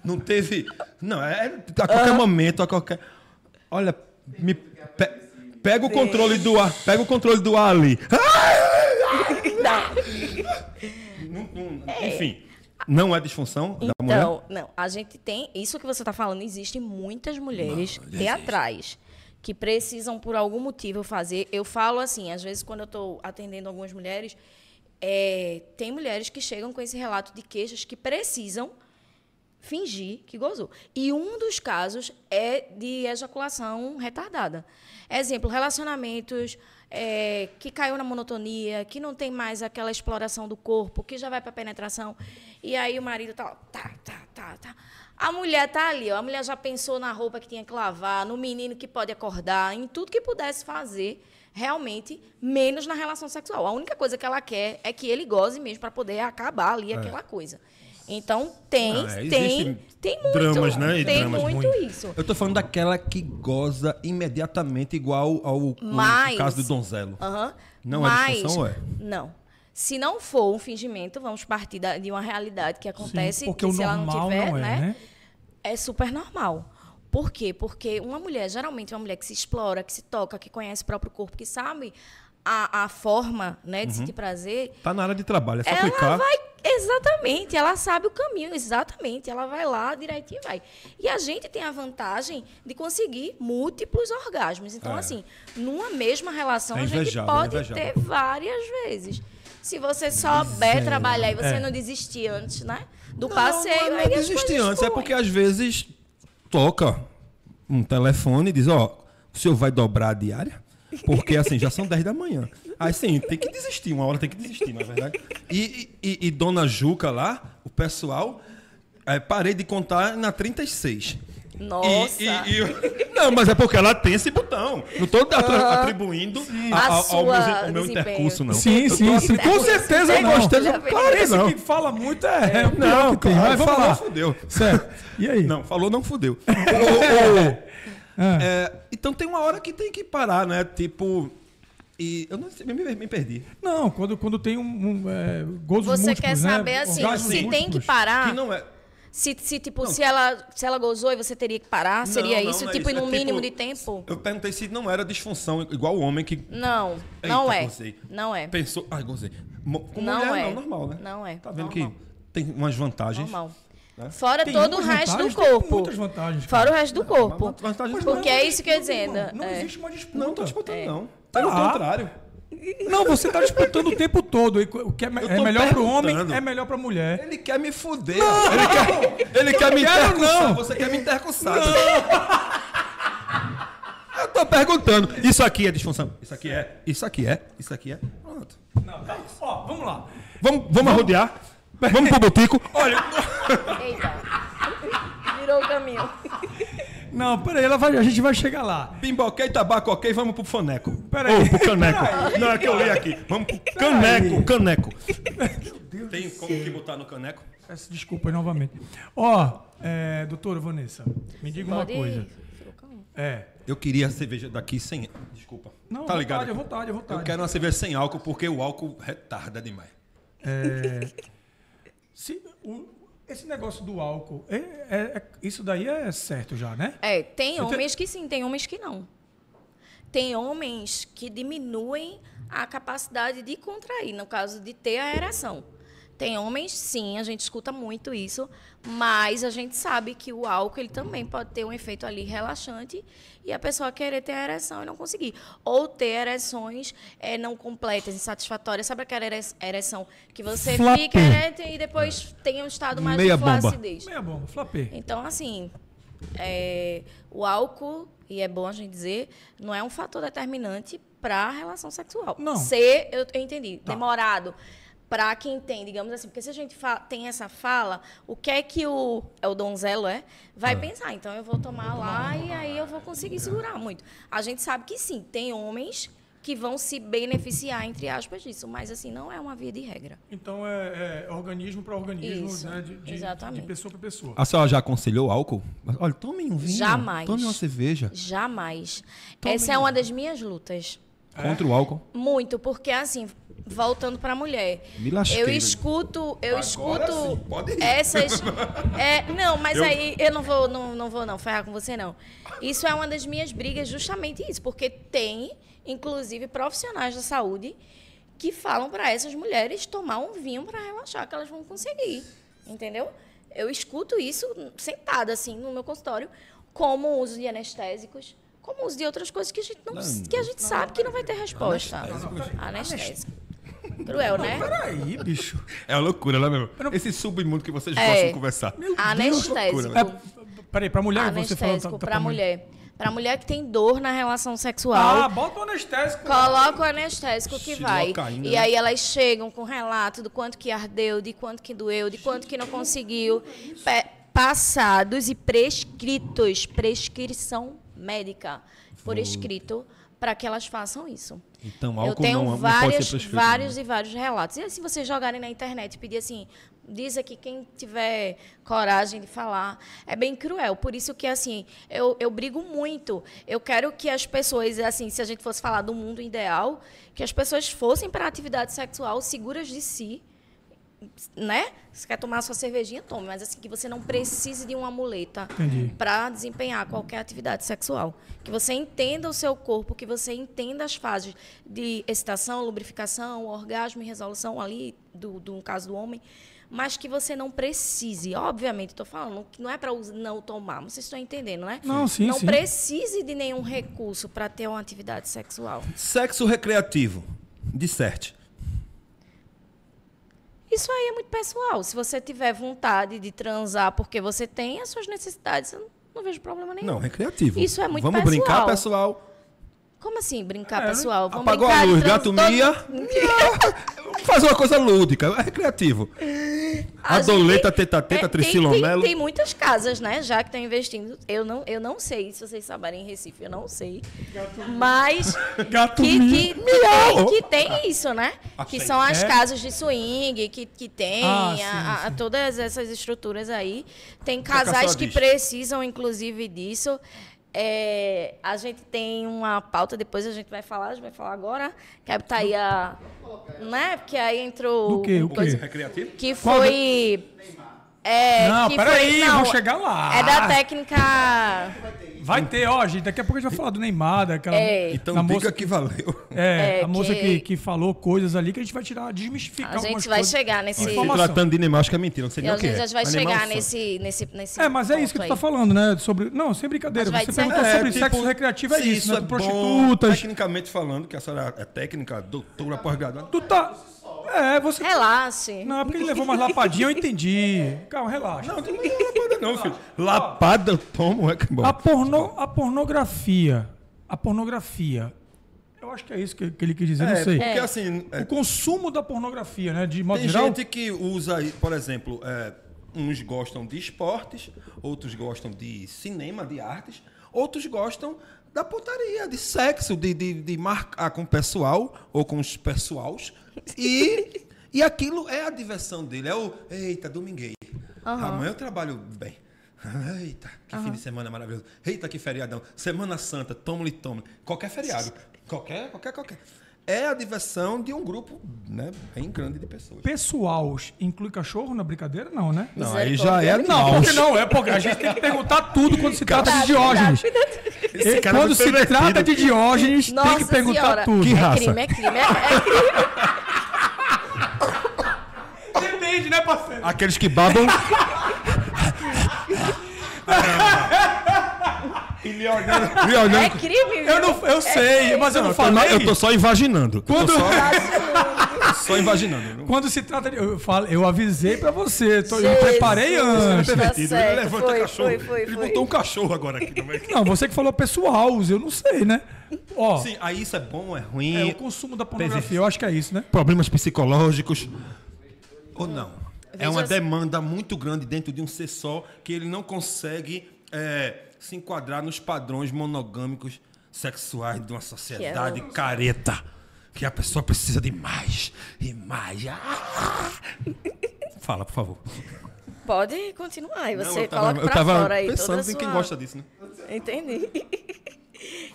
Não teve... Não, a qualquer momento, a qualquer... Olha, pega o controle do ar. Pega o controle do ar ali. Enfim, não é disfunção da mulher? Então, não. A gente tem... Isso que você está falando, existem muitas mulheres teatrais que precisam, por algum motivo, fazer... Eu falo assim, às vezes, quando eu estou atendendo algumas mulheres, tem mulheres que chegam com esse relato de queixas que precisam fingir que gozou. E um dos casos é de ejaculação retardada. Exemplo, relacionamentos que caiu na monotonia, que não tem mais aquela exploração do corpo, que já vai para a penetração, e aí o marido tá. A mulher tá ali, ó, a mulher já pensou na roupa que tinha que lavar, no menino que pode acordar, em tudo que pudesse fazer, realmente, menos na relação sexual. A única coisa que ela quer é que ele goze mesmo para poder acabar ali aquela coisa. Então, tem muito, dramas, né? Tem dramas muito isso. Eu tô falando daquela que goza imediatamente igual ao caso do donzelo. Não é disfunção, é? Não. Se não for um fingimento, vamos partir de uma realidade que acontece. Sim, porque que o se ela não normal tiver, não é, né? É super normal. Por quê? Porque uma mulher, geralmente, uma mulher que se explora, que se toca, que conhece o próprio corpo, que sabe a forma, né, de sentir prazer. Tá na área de trabalho, é só ela clicar. Exatamente, ela sabe o caminho, exatamente. Ela vai lá direitinho e vai. E a gente tem a vantagem de conseguir múltiplos orgasmos. Então, assim, numa mesma relação, a gente pode ter várias vezes. Se você souber trabalhar e você não desistir antes, né? Do passeio, não aí é as desistir coisas antes, é fluem. porque às vezes toca um telefone e diz, ó, o senhor vai dobrar a diária? Porque assim, já são 10 da manhã. Aí sim, tem que desistir, uma hora tem que desistir, na verdade. E Dona Juca lá, o pessoal, parei de contar na 36. Nossa! Não, mas é porque ela tem esse botão. Não estou atribuindo ao meu intercurso, não. Sim. Com certeza não. Claro que não. Esse que fala muito não, que tem. Mas Mas vamos falou, lá. fudeu. Certo. E aí? Não, falou, não fudeu. Então tem uma hora que tem que parar, né? Tipo... E eu não sei, me perdi. Não, quando tem gozos múltiplos, Você quer saber, né? assim, Orgasmos se tem que múltiplos. parar... Que não é... Se ela gozou e você teria que parar, seria isso? Não é Tipo, isso. em um mínimo de tempo? Eu perguntei se não era disfunção, igual o homem que... Não, Eita, não é. gozei. Não é. Pensou... Ai, gozei. Com Não mulher, é. não, normal, né? Não é. Tá vendo Normal. que tem umas vantagens. Normal. Né? Fora Tem todo o umas resto do vantagens, tem corpo. muitas vantagens, Fora cara. o resto do corpo. Vantagens Porque é isso que eu ia dizendo. Não existe uma disputa. Não tô disputando, não. Pelo contrário. Não, você tá disputando o tempo todo. E o que é melhor pro homem perguntando. é melhor pra mulher. Ele quer me fuder. Ele quer me intercussar. Não. Você quer me intercussar. Eu tô perguntando. Isso aqui é disfunção. Isso aqui é. Isso aqui é. Isso aqui é. Pronto. Não, tá isso. Ó, vamos lá. Vamos arrodear. Vamos pro botico. Olha. Eita. Virou o caminho. Não, peraí, a gente vai chegar lá. Pimboquei, tabaco ok, vamos pro faneco. Peraí. Ou pro caneco. Não, é que eu li aqui. Vamos pro caneco. Tem como que botar no caneco? Peço desculpas novamente. Ó, doutora Vanessa, me diga uma coisa. Eu queria a cerveja daqui sem... Desculpa. Não, tá ligado? à vontade. Eu quero uma cerveja sem álcool, porque o álcool retarda demais. Esse negócio do álcool, isso daí é certo já, né? Tem homens que sim, tem homens que não. Tem homens que diminuem a capacidade de contrair, no caso de ter a ereção. Tem homens, sim, a gente escuta muito isso, mas a gente sabe que o álcool ele também pode ter um efeito ali relaxante e a pessoa querer ter a ereção e não conseguir. Ou ter ereções não completas, insatisfatórias. Sabe aquela ereção que você fica ereto e depois tem um estado mais de flacidez? Meia bomba, flapê. Então, assim, o álcool, e é bom a gente dizer, não é um fator determinante para a relação sexual. Não. Eu entendi, demorado. para quem tem, digamos assim, porque se a gente tem essa fala, o que é que o donzelo vai pensar? Então eu vou tomar lá e aí eu vou conseguir segurar muito. A gente sabe que sim, tem homens que vão se beneficiar, entre aspas, disso, mas assim, não é uma via de regra. Então é organismo para organismo, Isso, né? exatamente. De pessoa para pessoa. A senhora já aconselhou álcool? Olha, tome um vinho. Jamais. Tome uma cerveja. Jamais. Essa é uma das minhas lutas. Contra o álcool. Muito, porque assim, voltando para a mulher, Me lasquei, eu velho. escuto sim, pode ir. essas, não, mas aí eu não vou ferrar com você não. Isso é uma das minhas brigas, justamente isso, porque tem, inclusive, profissionais da saúde que falam para essas mulheres tomar um vinho para relaxar, que elas vão conseguir, entendeu? Eu escuto isso sentada assim no meu consultório, como o uso de anestésicos, como o uso de outras coisas que a gente sabe que não vai ter resposta. Anestésico. Cruel, né? Peraí, bicho. É uma loucura, né, meu? Esse submundo que vocês gostam de conversar. Anestésico. Peraí, pra mulher você fala... Anestésico para mulher. Para mulher que tem dor na relação sexual. Bota o anestésico. Coloca o anestésico que vai. Xilocaína, E né? aí elas chegam com relato do quanto que ardeu, de quanto que doeu, de quanto que não conseguiu. Passados e prescritos. Prescrição médica por escrito para que elas façam isso. Então, Eu álcool tenho não pode ser prescrito. vários relatos. E se vocês jogarem na internet e pedir assim, diz aqui quem tiver coragem de falar, é bem cruel. Por isso que, assim, eu brigo muito. Eu quero que as pessoas, assim, se a gente fosse falar do mundo ideal, que as pessoas fossem para a atividade sexual seguras de si, né? Se quer tomar a sua cervejinha, tome, mas assim, que você não precise de uma muleta para desempenhar qualquer atividade sexual. Que você entenda o seu corpo, que você entenda as fases de excitação, lubrificação, orgasmo e resolução ali, no caso do homem, mas que você não precise. Obviamente, estou falando que não é para não tomar, vocês estão entendendo, né? Não, sim, não sim. precise de nenhum recurso para ter uma atividade sexual. Sexo recreativo. Disserte. Isso aí é muito pessoal. Se você tiver vontade de transar porque você tem as suas necessidades, eu não vejo problema nenhum. Não, recreativo. Isso é muito Vamos pessoal. brincar, pessoal. Como assim, brincar, pessoal? Vamos Apagou brincar a luz, de gato mia. Faz uma coisa lúdica, é recreativo. A doleta, teta-teta, Tricilomelo. Tem muitas casas, né, já que estão investindo. Eu não sei, se vocês saberem em Recife, eu não sei. Mas que tem isso, né? Que são as casas de swing, que tem sim. todas essas estruturas aí. Tem casais que precisam, inclusive, disso. A gente tem uma pauta, depois a gente vai falar agora, que tá aí a... Né? Porque aí entrou... Do quê? O quê? Recreativo? Que foi... Não, que peraí, foi, vou chegar lá. É da técnica... Vai ter, gente, daqui a pouco a gente vai falar do Neymar, daquela... Então da diga moça que valeu. a moça que falou coisas ali que a gente vai desmistificar A algumas gente vai coisas. chegar nesse... Se tratando de Neymar, acho que é mentira, não sei nem A o que é. gente vai Mas Neymar chegar é um santo. nesse Mas é isso que tu ponto tá aí. falando, né? Não, sem brincadeira. Mas vai Você perguntou dizer- sobre tipo, sexo recreativo, é se isso, né? é bom, Prostitutas. tecnicamente falando, que a senhora é técnica, doutora pós-graduada. Tu tá... você... Relaxe. Não, é porque ele levou mais lapadinha, eu entendi. Calma, relaxa. Não, tem lapada não, filho. Lapada eu tomo, é que bom. A pornografia. Eu acho que é isso que ele quis dizer, não sei. Porque assim... O consumo da pornografia, né? De modo Tem geral. gente que usa, por exemplo, uns gostam de esportes, outros gostam de cinema, de artes, outros gostam da putaria, de sexo, de marcar com o pessoal ou com os pessoals. E aquilo é a diversão dele. É o, eita, dominguei. Amanhã eu trabalho bem. Eita, que fim de semana maravilhoso. Eita, que feriadão. Semana Santa, toma-lhe. Qualquer feriado. Qualquer. É a diversão de um grupo, né, bem grande de pessoas. Pessoal, inclui cachorro na brincadeira? Não, né? Não, aí já é Não, animal. porque não é, porque a gente tem que perguntar tudo quando se trata de Diógenes. Esse cara Quando é se pervertido. trata de Diógenes, tem que Nossa perguntar senhora. tudo. Que raça? É crime. Depende, né, parceiro? Aqueles que babam. E me olhando. É crime, viu? Eu sei, mas eu não falei. Eu tô só imaginando. Quando- Só imaginando. Quando se trata de... Eu avisei pra você. Eu me Jesus, preparei antes. tá Pervertido. Ele certo, levanta foi, cachorro. foi. Ele botou um cachorro agora aqui no meio. Não, você que falou pessoal, eu não sei, né? Ó, Sim, aí isso é bom, é ruim. é o consumo da pornografia, eu acho que é isso, né? Problemas psicológicos. Ou não? É uma Veja- demanda muito grande dentro de um ser só que ele não consegue se enquadrar nos padrões monogâmicos sexuais de uma sociedade careta. Que a pessoa precisa de mais e mais. Fala, por favor. Pode continuar. E você eu coloca pra tava fora aí toda pensando a em sua... quem gosta disso, né? Entendi.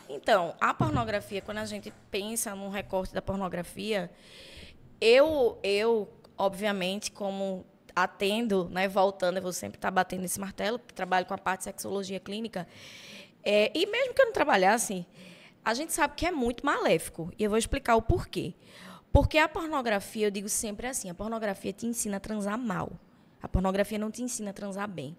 Então, a pornografia, quando a gente pensa num recorte da pornografia, eu obviamente, como atendo, né, voltando, eu vou sempre estar batendo nesse martelo, porque trabalho com a parte de sexologia clínica, e mesmo que eu não trabalhasse, a gente sabe que é muito maléfico, e eu vou explicar o porquê. Porque a pornografia, eu digo sempre assim, a pornografia te ensina a transar mal. A pornografia não te ensina a transar bem.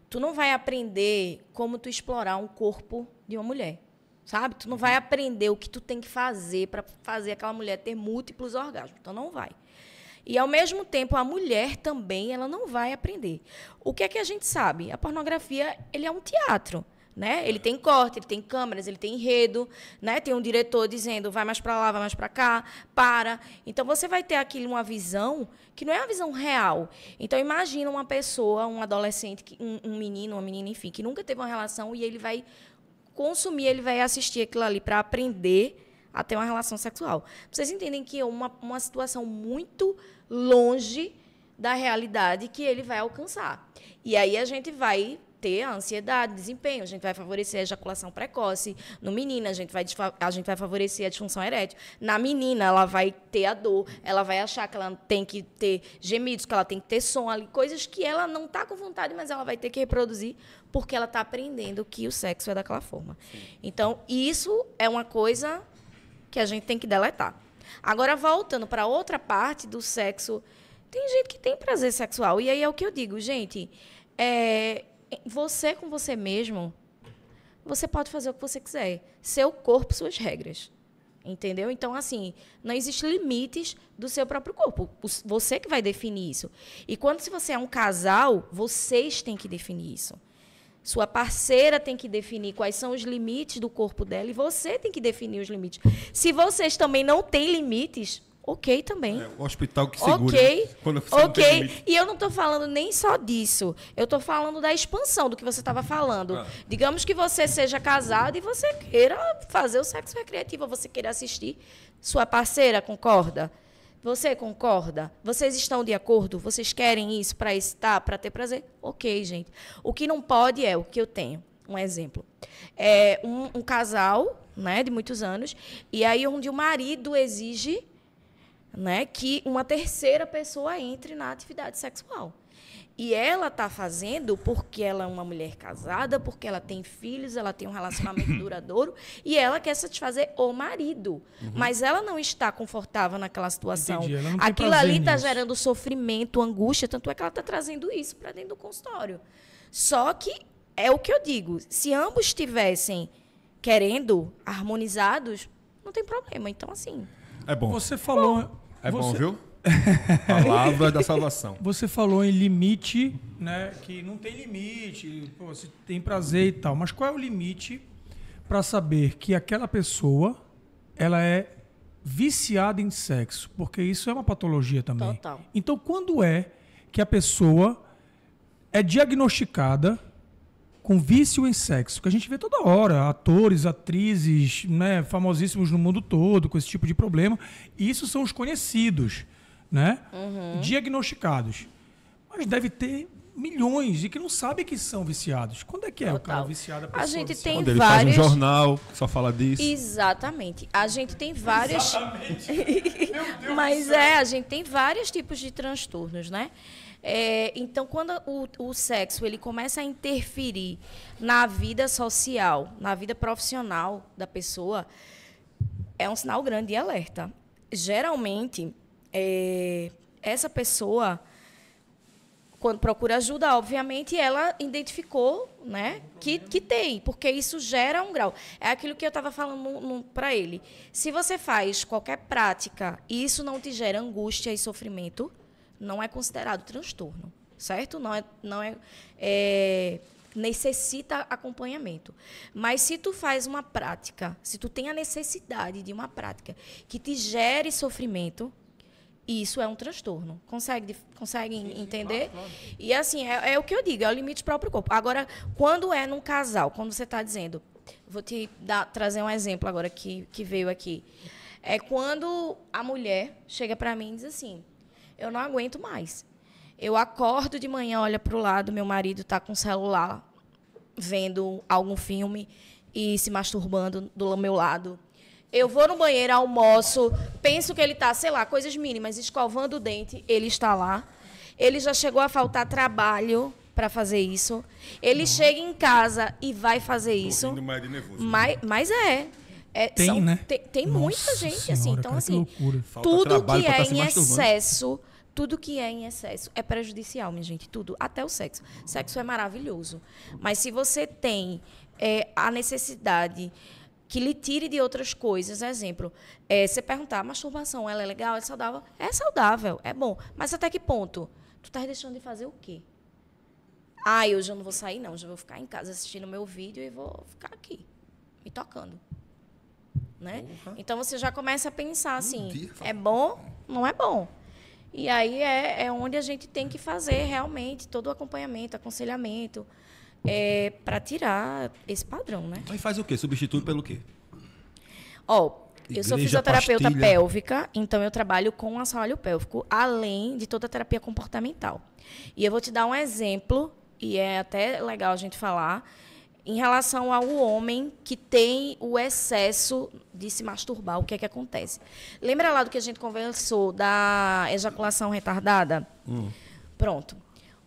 Tu não vai aprender como tu explorar um corpo de uma mulher, sabe? Tu não vai aprender o que tu tem que fazer para fazer aquela mulher ter múltiplos orgasmos. Então, não vai. E, ao mesmo tempo, a mulher também, ela não vai aprender. O que é que a gente sabe? A pornografia, ele é um teatro, né? Ele tem corte, ele tem câmeras, ele tem enredo, né? Tem um diretor dizendo, vai mais para lá, vai mais para cá, para. Então, você vai ter aqui uma visão que não é uma visão real. Então, imagina uma pessoa, um adolescente, um menino, uma menina, enfim, que nunca teve uma relação e ele vai consumir, ele vai assistir aquilo ali para aprender a ter uma relação sexual. Vocês entendem que é uma situação muito longe da realidade que ele vai alcançar. E aí a gente vai ter a ansiedade, desempenho, a gente vai favorecer a ejaculação precoce. No menino, a gente vai favorecer a disfunção erétil. Na menina, ela vai ter a dor, ela vai achar que ela tem que ter gemidos, que ela tem que ter som ali, coisas que ela não está com vontade, mas ela vai ter que reproduzir porque ela está aprendendo que o sexo é daquela forma. Sim. Então, isso é uma coisa que a gente tem que deletar. Agora, voltando para outra parte do sexo, tem gente que tem prazer sexual. E aí é o que eu digo, gente, você com você mesmo, você pode fazer o que você quiser. Seu corpo, suas regras. Entendeu? Então, assim, não existe limites do seu próprio corpo. Você que vai definir isso. E se você é um casal, vocês têm que definir isso. Sua parceira tem que definir quais são os limites do corpo dela e você tem que definir os limites. Se vocês também não têm limites, ok também. O hospital que segura. Ok, Quando você não tem limite. E eu não estou falando nem só disso. Eu estou falando da expansão do que você estava falando. Digamos que você seja casado e você queira fazer o sexo recreativo, você queira assistir. Sua parceira concorda? Você concorda? Vocês estão de acordo? Vocês querem isso para excitar, para ter prazer? Ok, gente. O que não pode é o que eu tenho. Um exemplo. Um casal, né, de muitos anos, e aí onde o marido exige, né, que uma terceira pessoa entre na atividade sexual. E ela está fazendo porque ela é uma mulher casada, porque ela tem filhos, ela tem um relacionamento duradouro e ela quer satisfazer o marido. Mas ela não está confortável naquela situação. Entendi, ela não tem Aquilo prazer ali está nisso. gerando sofrimento, angústia, tanto é que ela está trazendo isso para dentro do consultório. Só que é o que eu digo, se ambos estivessem querendo, harmonizados, não tem problema. Então, assim... É bom. Você falou... É bom, viu? Palavra da salvação. Você falou em limite, né? Que não tem limite, pô, você tem prazer e tal. Mas qual é o limite para saber que aquela pessoa ela é viciada em sexo? Porque isso é uma patologia também. Total. Então, quando é que a pessoa é diagnosticada com vício em sexo? Que a gente vê toda hora, atores, atrizes, né, famosíssimos no mundo todo com esse tipo de problema. E isso são os conhecidos, né? Diagnosticados. Mas deve ter milhões e que não sabem que são viciados. Quando é que é o cara Total. viciado? A gente tem Quando ele faz um várias... jornal que só fala disso. Exatamente. A gente tem vários... Mas a gente tem vários tipos de transtornos, né? Então, quando o sexo ele começa a interferir na vida social, na vida profissional da pessoa, é um sinal grande de alerta. Geralmente, essa pessoa, quando procura ajuda, obviamente, ela identificou, né, que tem, porque isso gera um grau. É aquilo que eu estava falando para ele. Se você faz qualquer prática e isso não te gera angústia e sofrimento, não é considerado transtorno, certo? Necessita acompanhamento. Mas se tu faz uma prática, se tu tem a necessidade de uma prática que te gere sofrimento, isso é um transtorno. Conseguem entender? Claro. E assim, é o que eu digo, é o limite do próprio corpo. Agora, quando é num casal, quando você está dizendo, vou te trazer um exemplo agora que veio aqui. É quando a mulher chega para mim e diz assim, eu não aguento mais. Eu acordo de manhã, olho para o lado, meu marido está com o celular, vendo algum filme e se masturbando do meu lado. Eu vou no banheiro, almoço, penso que ele está, sei lá, coisas mínimas, escovando o dente, ele está lá. Ele já chegou a faltar trabalho para fazer isso. Ele chega em casa e vai fazer isso. Mas tem, né? Tem muita gente senhora, assim. Então, cara, assim, tudo que é em excesso é prejudicial, minha gente. Tudo, até o sexo. Sexo é maravilhoso. Mas se você tem a necessidade que lhe tire de outras coisas, exemplo, você perguntar, a masturbação, ela é legal, é saudável? É saudável, é bom. Mas até que ponto? Tu estás deixando de fazer o quê? Hoje eu não vou sair, não. Já vou ficar em casa assistindo meu vídeo e vou ficar aqui, me tocando. Né? Então, você já começa a pensar assim, é bom? Não é bom. E aí é onde a gente tem que fazer realmente todo o acompanhamento, aconselhamento, para tirar esse padrão, né? Mas faz o quê? Substitui pelo quê? Eu sou fisioterapeuta pélvica, então eu trabalho com assoalho pélvico, além de toda a terapia comportamental. E eu vou te dar um exemplo, e é até legal a gente falar, em relação ao homem que tem o excesso de se masturbar, o que é que acontece? Lembra lá do que a gente conversou da ejaculação retardada? Pronto.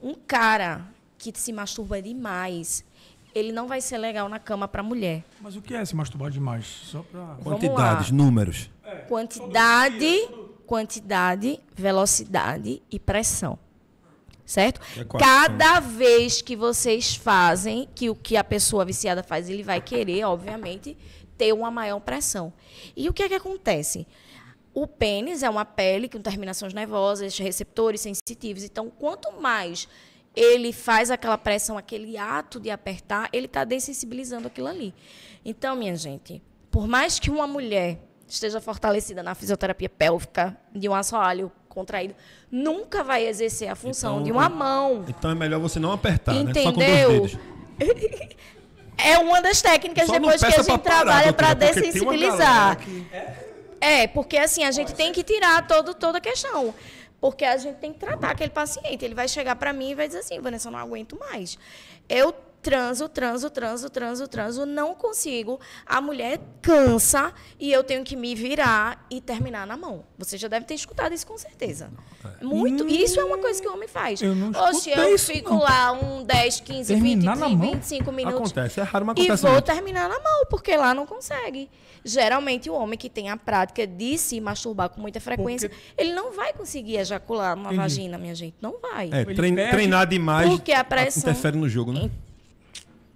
Um cara que se masturba demais, ele não vai ser legal na cama para a mulher. Mas o que é se masturbar demais? Só pra... Quantidades, números. Quantidade, velocidade e pressão. Certo? Cada vez que vocês fazem, que o que a pessoa viciada faz, ele vai querer, obviamente, ter uma maior pressão. E o que é que acontece? O pênis é uma pele com terminações nervosas, receptores sensitivos. Então, quanto mais ele faz aquela pressão, aquele ato de apertar, ele está dessensibilizando aquilo ali. Então, minha gente, por mais que uma mulher esteja fortalecida na fisioterapia pélvica, de um assoalho contraído, nunca vai exercer a função de uma mão. Então é melhor você não apertar, entendeu? Né? Só com 2 dedos. É uma das técnicas depois que a gente trabalha para dessensibilizar. Porque assim, a gente tem que tirar toda a questão. Porque a gente tem que tratar aquele paciente. Ele vai chegar para mim e vai dizer assim, Vanessa, eu não aguento mais. Eu transo, não consigo. A mulher cansa e eu tenho que me virar e terminar na mão. Você já deve ter escutado isso com certeza. Isso é uma coisa que o homem faz. Eu fico lá 10, 15, 20, 25 minutos. Acontece, é raro, mas acontece. E vou terminar na mão, porque lá não consegue. Geralmente, o homem que tem a prática de se masturbar com muita frequência, ele não vai conseguir ejacular uma vagina, minha gente. Não vai. Treinar demais porque a pressão interfere no jogo, né?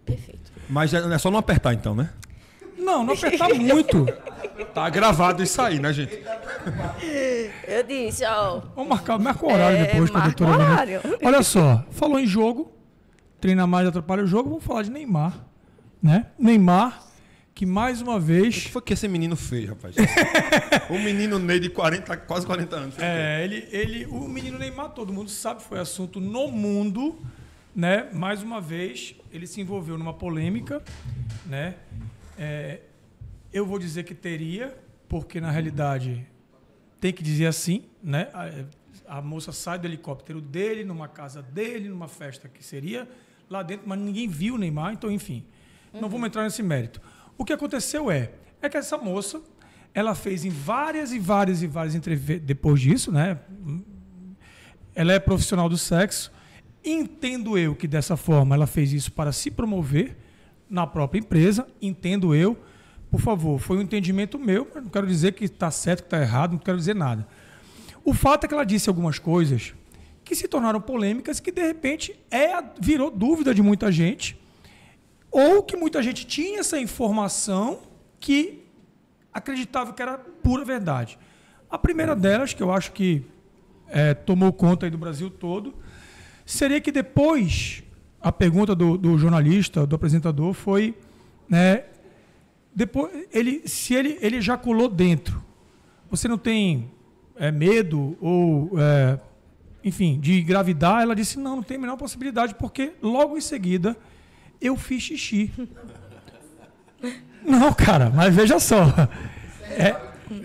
Perfeito. Mas é só não apertar, então, né? Não apertar muito. Tá gravado isso aí, né, gente? Eu disse, Vamos marcar o horário depois com a doutora Vanessa. Olha só, falou em jogo, treina mais atrapalha o jogo, vamos falar de Neymar, né? Neymar, que mais uma vez... O que foi que esse menino fez, rapaz? O menino Ney de quase 40 anos. O menino Neymar, todo mundo sabe, foi assunto no mundo, né? Mais uma vez, ele se envolveu numa polêmica, né? Eu vou dizer que teria, porque na realidade tem que dizer assim, né? A moça sai do helicóptero dele, numa casa dele, numa festa que seria lá dentro, mas ninguém viu o Neymar, então, enfim, não vamos entrar nesse mérito. O que aconteceu é que essa moça, ela fez em várias entrevistas depois disso, né? Ela é profissional do sexo. Entendo eu que dessa forma ela fez isso para se promover na própria empresa. Entendo eu. Por favor, foi um entendimento meu. Não quero dizer que está certo, que está errado, não quero dizer nada. O fato é que ela disse algumas coisas que se tornaram polêmicas, que de repente virou dúvida de muita gente, ou que muita gente tinha essa informação que acreditava que era pura verdade. A primeira delas, que eu acho que tomou conta aí do Brasil todo, seria que depois, a pergunta do jornalista, do apresentador, foi, né, depois, se ele ejaculou dentro, você não tem medo ou, enfim, de engravidar? Ela disse, não tem a menor possibilidade, porque logo em seguida eu fiz xixi. Não, cara, mas veja só.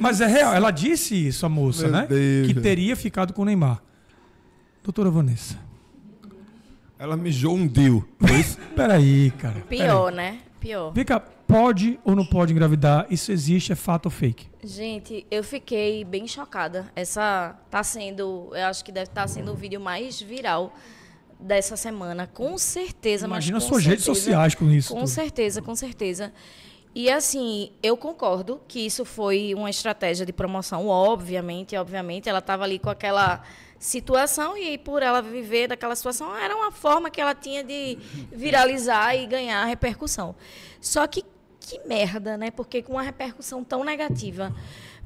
Mas é real, ela disse isso, a moça, né? Deus. Que teria ficado com o Neymar. Doutora Vanessa. Ela mijou um deal. Peraí, cara. Pior, né? Pior. Vem cá, pode ou não pode engravidar? Isso existe, é fato ou fake? Gente, eu fiquei bem chocada. Essa tá sendo, eu acho que deve estar sendo o vídeo mais viral dessa semana, com certeza. Imagina mas com suas redes certeza, sociais com isso. Com tudo. certeza, com certeza. E assim, eu concordo que isso foi uma estratégia de promoção, obviamente, ela estava ali com aquela situação e por ela viver daquela situação, era uma forma que ela tinha de viralizar e ganhar repercussão. Só que merda, né? Porque com uma repercussão tão negativa,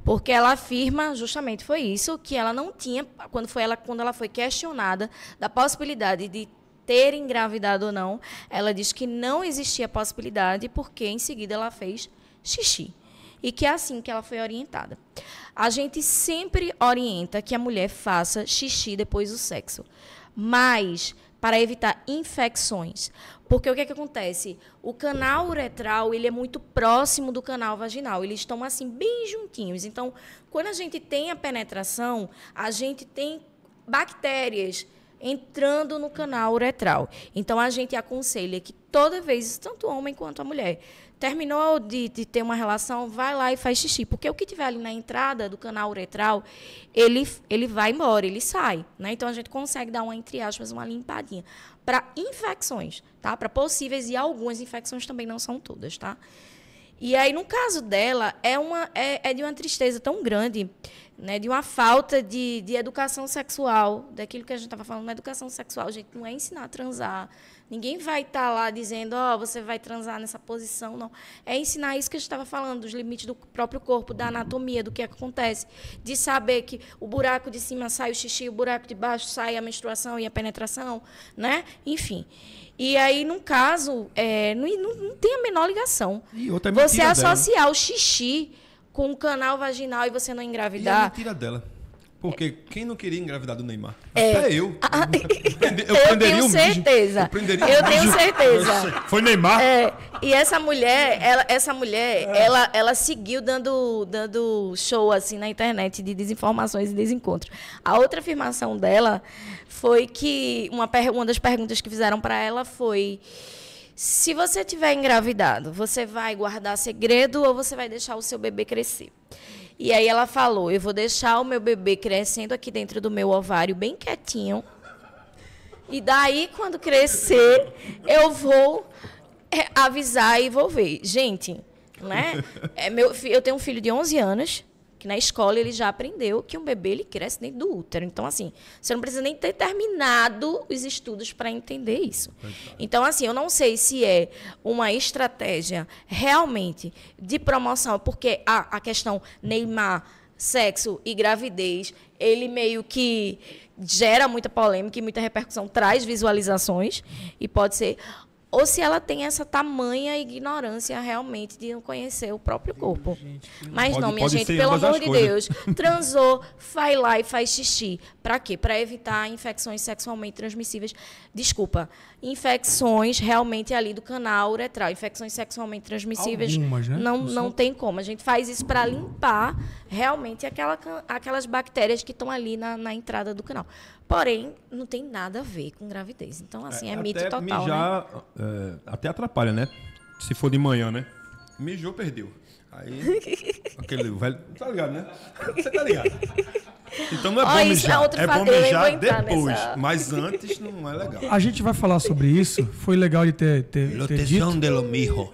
porque ela afirma, justamente foi isso, que ela não tinha, quando ela foi questionada da possibilidade de ter engravidado ou não, ela diz que não existia possibilidade, porque em seguida ela fez xixi. E que é assim que ela foi orientada. A gente sempre orienta que a mulher faça xixi depois do sexo, mas para evitar infecções. Porque o que acontece? O canal uretral, ele é muito próximo do canal vaginal. Eles estão assim bem juntinhos. Então, quando a gente tem a penetração, a gente tem bactérias entrando no canal uretral. Então, a gente aconselha que toda vez, tanto o homem quanto a mulher, terminou de ter uma relação, vai lá e faz xixi. Porque o que tiver ali na entrada do canal uretral, ele vai embora, ele sai. Né? Então, a gente consegue dar uma, entre aspas, uma limpadinha. Para infecções, tá? Para possíveis, e algumas infecções também, não são todas, tá? E aí, no caso dela, é de uma tristeza tão grande, né, de uma falta de educação sexual, daquilo que a gente estava falando, uma educação sexual, gente, não é ensinar a transar. Ninguém vai estar lá dizendo, você vai transar nessa posição, não. É ensinar isso que a gente estava falando, dos limites do próprio corpo, da anatomia, do que acontece, de saber que o buraco de cima sai o xixi, o buraco de baixo sai a menstruação e a penetração, né? Enfim. E aí, no caso, não tem a menor ligação. E outra é você mentira associar dela. O xixi com o canal vaginal e você não E é engravidar. mentira dela. Porque quem não queria engravidar do Neymar? Até eu. Eu tenho certeza. Eu tenho certeza. Foi Neymar? E essa mulher, ela seguiu dando show assim na internet de desinformações e desencontros. A outra afirmação dela foi que uma das perguntas que fizeram para ela foi: se você tiver engravidado, você vai guardar segredo ou você vai deixar o seu bebê crescer? E aí ela falou: eu vou deixar o meu bebê crescendo aqui dentro do meu ovário bem quietinho. E daí, quando crescer, eu vou avisar e vou ver. Gente, né? Eu tenho um filho de 11 anos, que na escola ele já aprendeu que um bebê ele cresce dentro do útero. Então, assim, você não precisa nem ter terminado os estudos para entender isso. Então, assim, eu não sei se é uma estratégia realmente de promoção, porque a questão Neymar, sexo e gravidez, ele meio que gera muita polêmica e muita repercussão, traz visualizações, e pode ser... Ou se ela tem essa tamanha ignorância realmente de não conhecer o próprio corpo. Mas não, minha gente, pelo amor de Deus, transou, vai lá e faz xixi. Para quê? Para evitar infecções sexualmente transmissíveis. Desculpa, infecções realmente ali do canal uretral. Infecções sexualmente transmissíveis. Algumas, né? Não tem como. A gente faz isso para limpar realmente aquelas bactérias que estão ali na entrada do canal. Porém, não tem nada a ver com gravidez. Então, assim, é mito total, mijar, né? Até atrapalha, né? Se for de manhã, né? Mijou, perdeu. Aí, aquele velho... Tá ligado, né? Você tá ligado. Então não é bom mijar. É bom mijar depois. Mas antes não é legal. A gente vai falar sobre isso. Foi legal de ter dito. de lo mijo.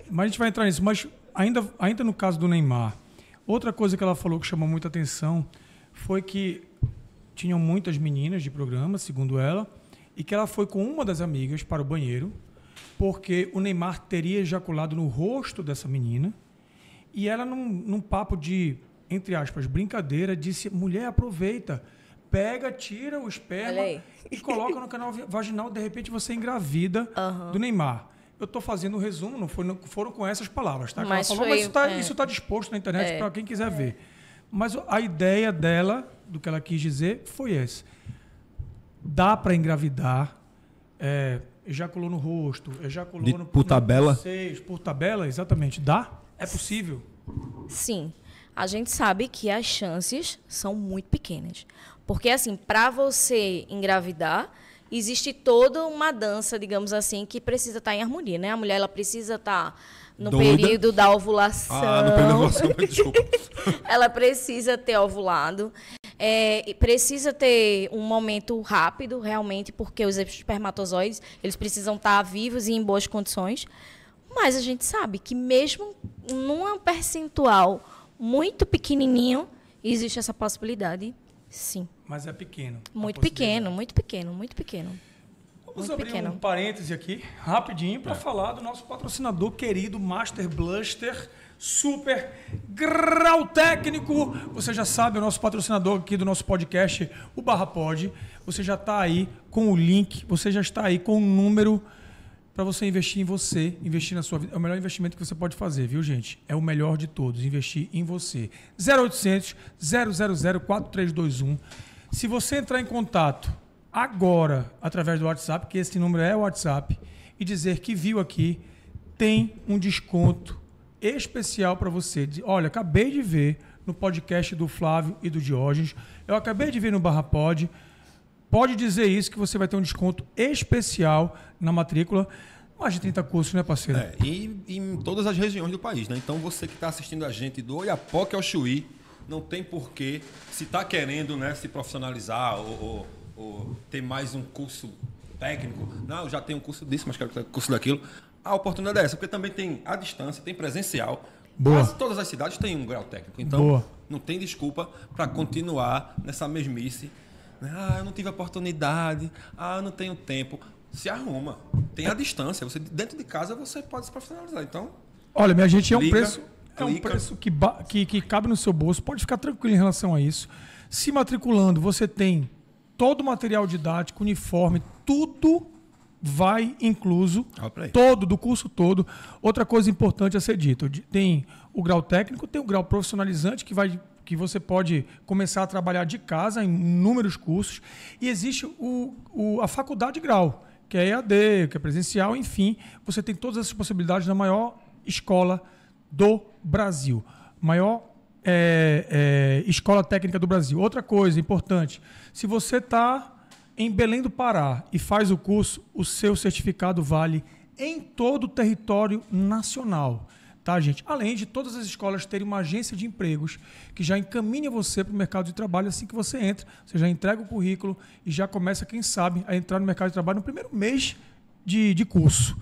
Mas a gente vai entrar nisso. Mas ainda no caso do Neymar, outra coisa que ela falou que chamou muita atenção foi que tinham muitas meninas de programa, segundo ela, e que ela foi com uma das amigas para o banheiro, porque o Neymar teria ejaculado no rosto dessa menina, e ela, num papo de, entre aspas, brincadeira, disse, mulher, aproveita, pega, tira o esperma e coloca no canal vaginal, de repente você engravida do Neymar. Eu estou fazendo um resumo, não foram com essas palavras, tá? Mas, ela falou, mas isso está disposto na internet para quem quiser ver. Mas a ideia dela, do que ela quis dizer, foi essa. Dá para engravidar, ejaculou no rosto, ejaculou por tabela? Por tabela, exatamente. Dá? É possível? Sim. A gente sabe que as chances são muito pequenas. Porque, assim, para você engravidar, existe toda uma dança, digamos assim, que precisa estar em harmonia, né? A mulher, ela precisa estar no período da ovulação. No período da ovulação, desculpa. Ela precisa ter ovulado. Precisa ter um momento rápido, realmente, porque os espermatozoides, eles precisam estar vivos e em boas condições. Mas a gente sabe que mesmo num percentual muito pequenininho, existe essa possibilidade, sim. Mas é pequeno. Muito pequeno, muito pequeno, muito pequeno. Vamos abrir um parêntese aqui, rapidinho, para falar do nosso patrocinador querido, Master Blaster, Super Grau Técnico. Você já sabe, o nosso patrocinador aqui do nosso podcast, o Barra Pod. Você já está aí com o link, você já está aí com o número para você investir em você, investir na sua vida. É o melhor investimento que você pode fazer, viu, gente? É o melhor de todos, investir em você. 0800 000 4321. Se você entrar em contato agora, através do WhatsApp, que esse número é o WhatsApp, e dizer que viu aqui, tem um desconto especial para você. Olha, acabei de ver no podcast do Flávio e do Diógenes, eu acabei de ver no Barra Pod, pode dizer isso, que você vai ter um desconto especial na matrícula. Mais de 30 cursos, né, parceiro? E em todas as regiões do país, né? Então, você que está assistindo a gente do Oiapoque ao Chuí, não tem porquê, se está querendo, né, se profissionalizar ou ter mais um curso técnico. Não, eu já tenho um curso disso, mas quero ter um curso daquilo. A oportunidade é essa, porque também tem a distância, tem presencial. Quase todas as cidades têm um grau técnico. Então, não tem desculpa para continuar nessa mesmice. Eu não tive oportunidade, eu não tenho tempo. Se arruma. Tem a distância. Você, dentro de casa você pode se profissionalizar. Então, olha, minha gente, é um preço que cabe no seu bolso. Pode ficar tranquilo em relação a isso. Se matriculando, você tem todo o material didático, uniforme, tudo vai incluso, do curso todo. Outra coisa importante a ser dita, tem o grau técnico, tem o grau profissionalizante, que você pode começar a trabalhar de casa em inúmeros cursos, e existe a faculdade grau, que é EAD, que é presencial, enfim, você tem todas essas possibilidades na maior escola do Brasil, maior escola técnica do Brasil. Outra coisa importante, se você está em Belém do Pará e faz o curso, o seu certificado vale em todo o território nacional. Tá, gente? Além de todas as escolas terem uma agência de empregos que já encaminha você para o mercado de trabalho assim que você entra. Você já entrega o currículo e já começa, quem sabe, a entrar no mercado de trabalho no primeiro mês de curso.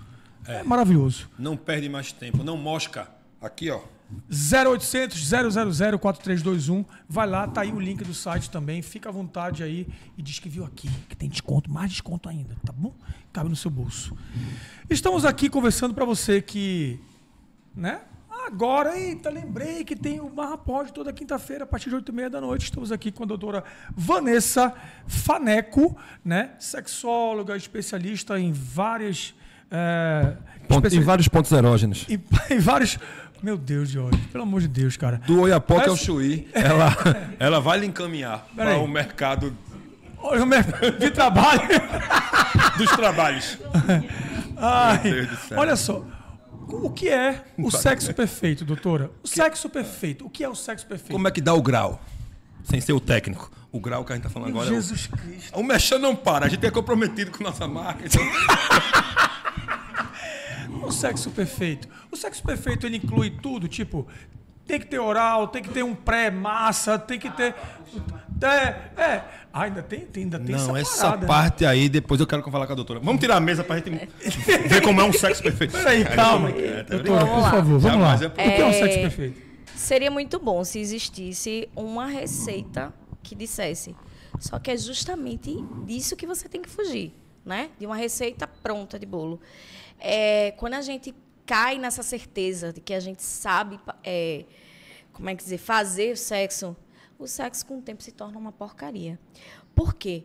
É maravilhoso. Não perde mais tempo, não mosca. Aqui, ó. 0800 000 4321. Vai lá, tá aí o link do site também. Fica à vontade aí e diz que viu aqui, que tem desconto, mais desconto ainda, tá bom? Cabe no seu bolso. Estamos aqui conversando para você que, né? Agora, eita, lembrei que tem o Barra Pod toda quinta-feira, a partir de 8h30 da noite. Estamos aqui com a doutora Vanessa Faneco, né? Sexóloga, especialista em várias... em vários pontos erógenos. Em vários... Meu Deus, Jorge, pelo amor de Deus, cara. Do Oiapoque ao Chuí, ela vai lhe encaminhar para o mercado... O mercado de trabalho. Dos trabalhos. Ai, meu Deus do céu. Olha só, o que é o sexo perfeito, doutora? O sexo perfeito, o que é o sexo perfeito? Como é que dá o grau? Sem ser o técnico. O grau que a gente tá falando agora Jesus Cristo. O mexer não para, a gente é comprometido com nossa marca. Então... O sexo perfeito. O sexo perfeito, ele inclui tudo, tipo, tem que ter oral, tem que ter um pré-massa, tem que ter... ainda tem não, essa parada, parte aí, depois eu quero falar com a doutora. Vamos tirar a mesa pra gente ver como é um sexo perfeito. Peraí, calma. Doutora, por favor, vamos lá. O que é um sexo perfeito? Seria muito bom se existisse uma receita que dissesse Só que é justamente disso que você tem que fugir, né? De uma receita pronta de bolo. Quando a gente cai nessa certeza de que a gente sabe, como é que dizer, fazer o sexo com o tempo se torna uma porcaria. Por quê?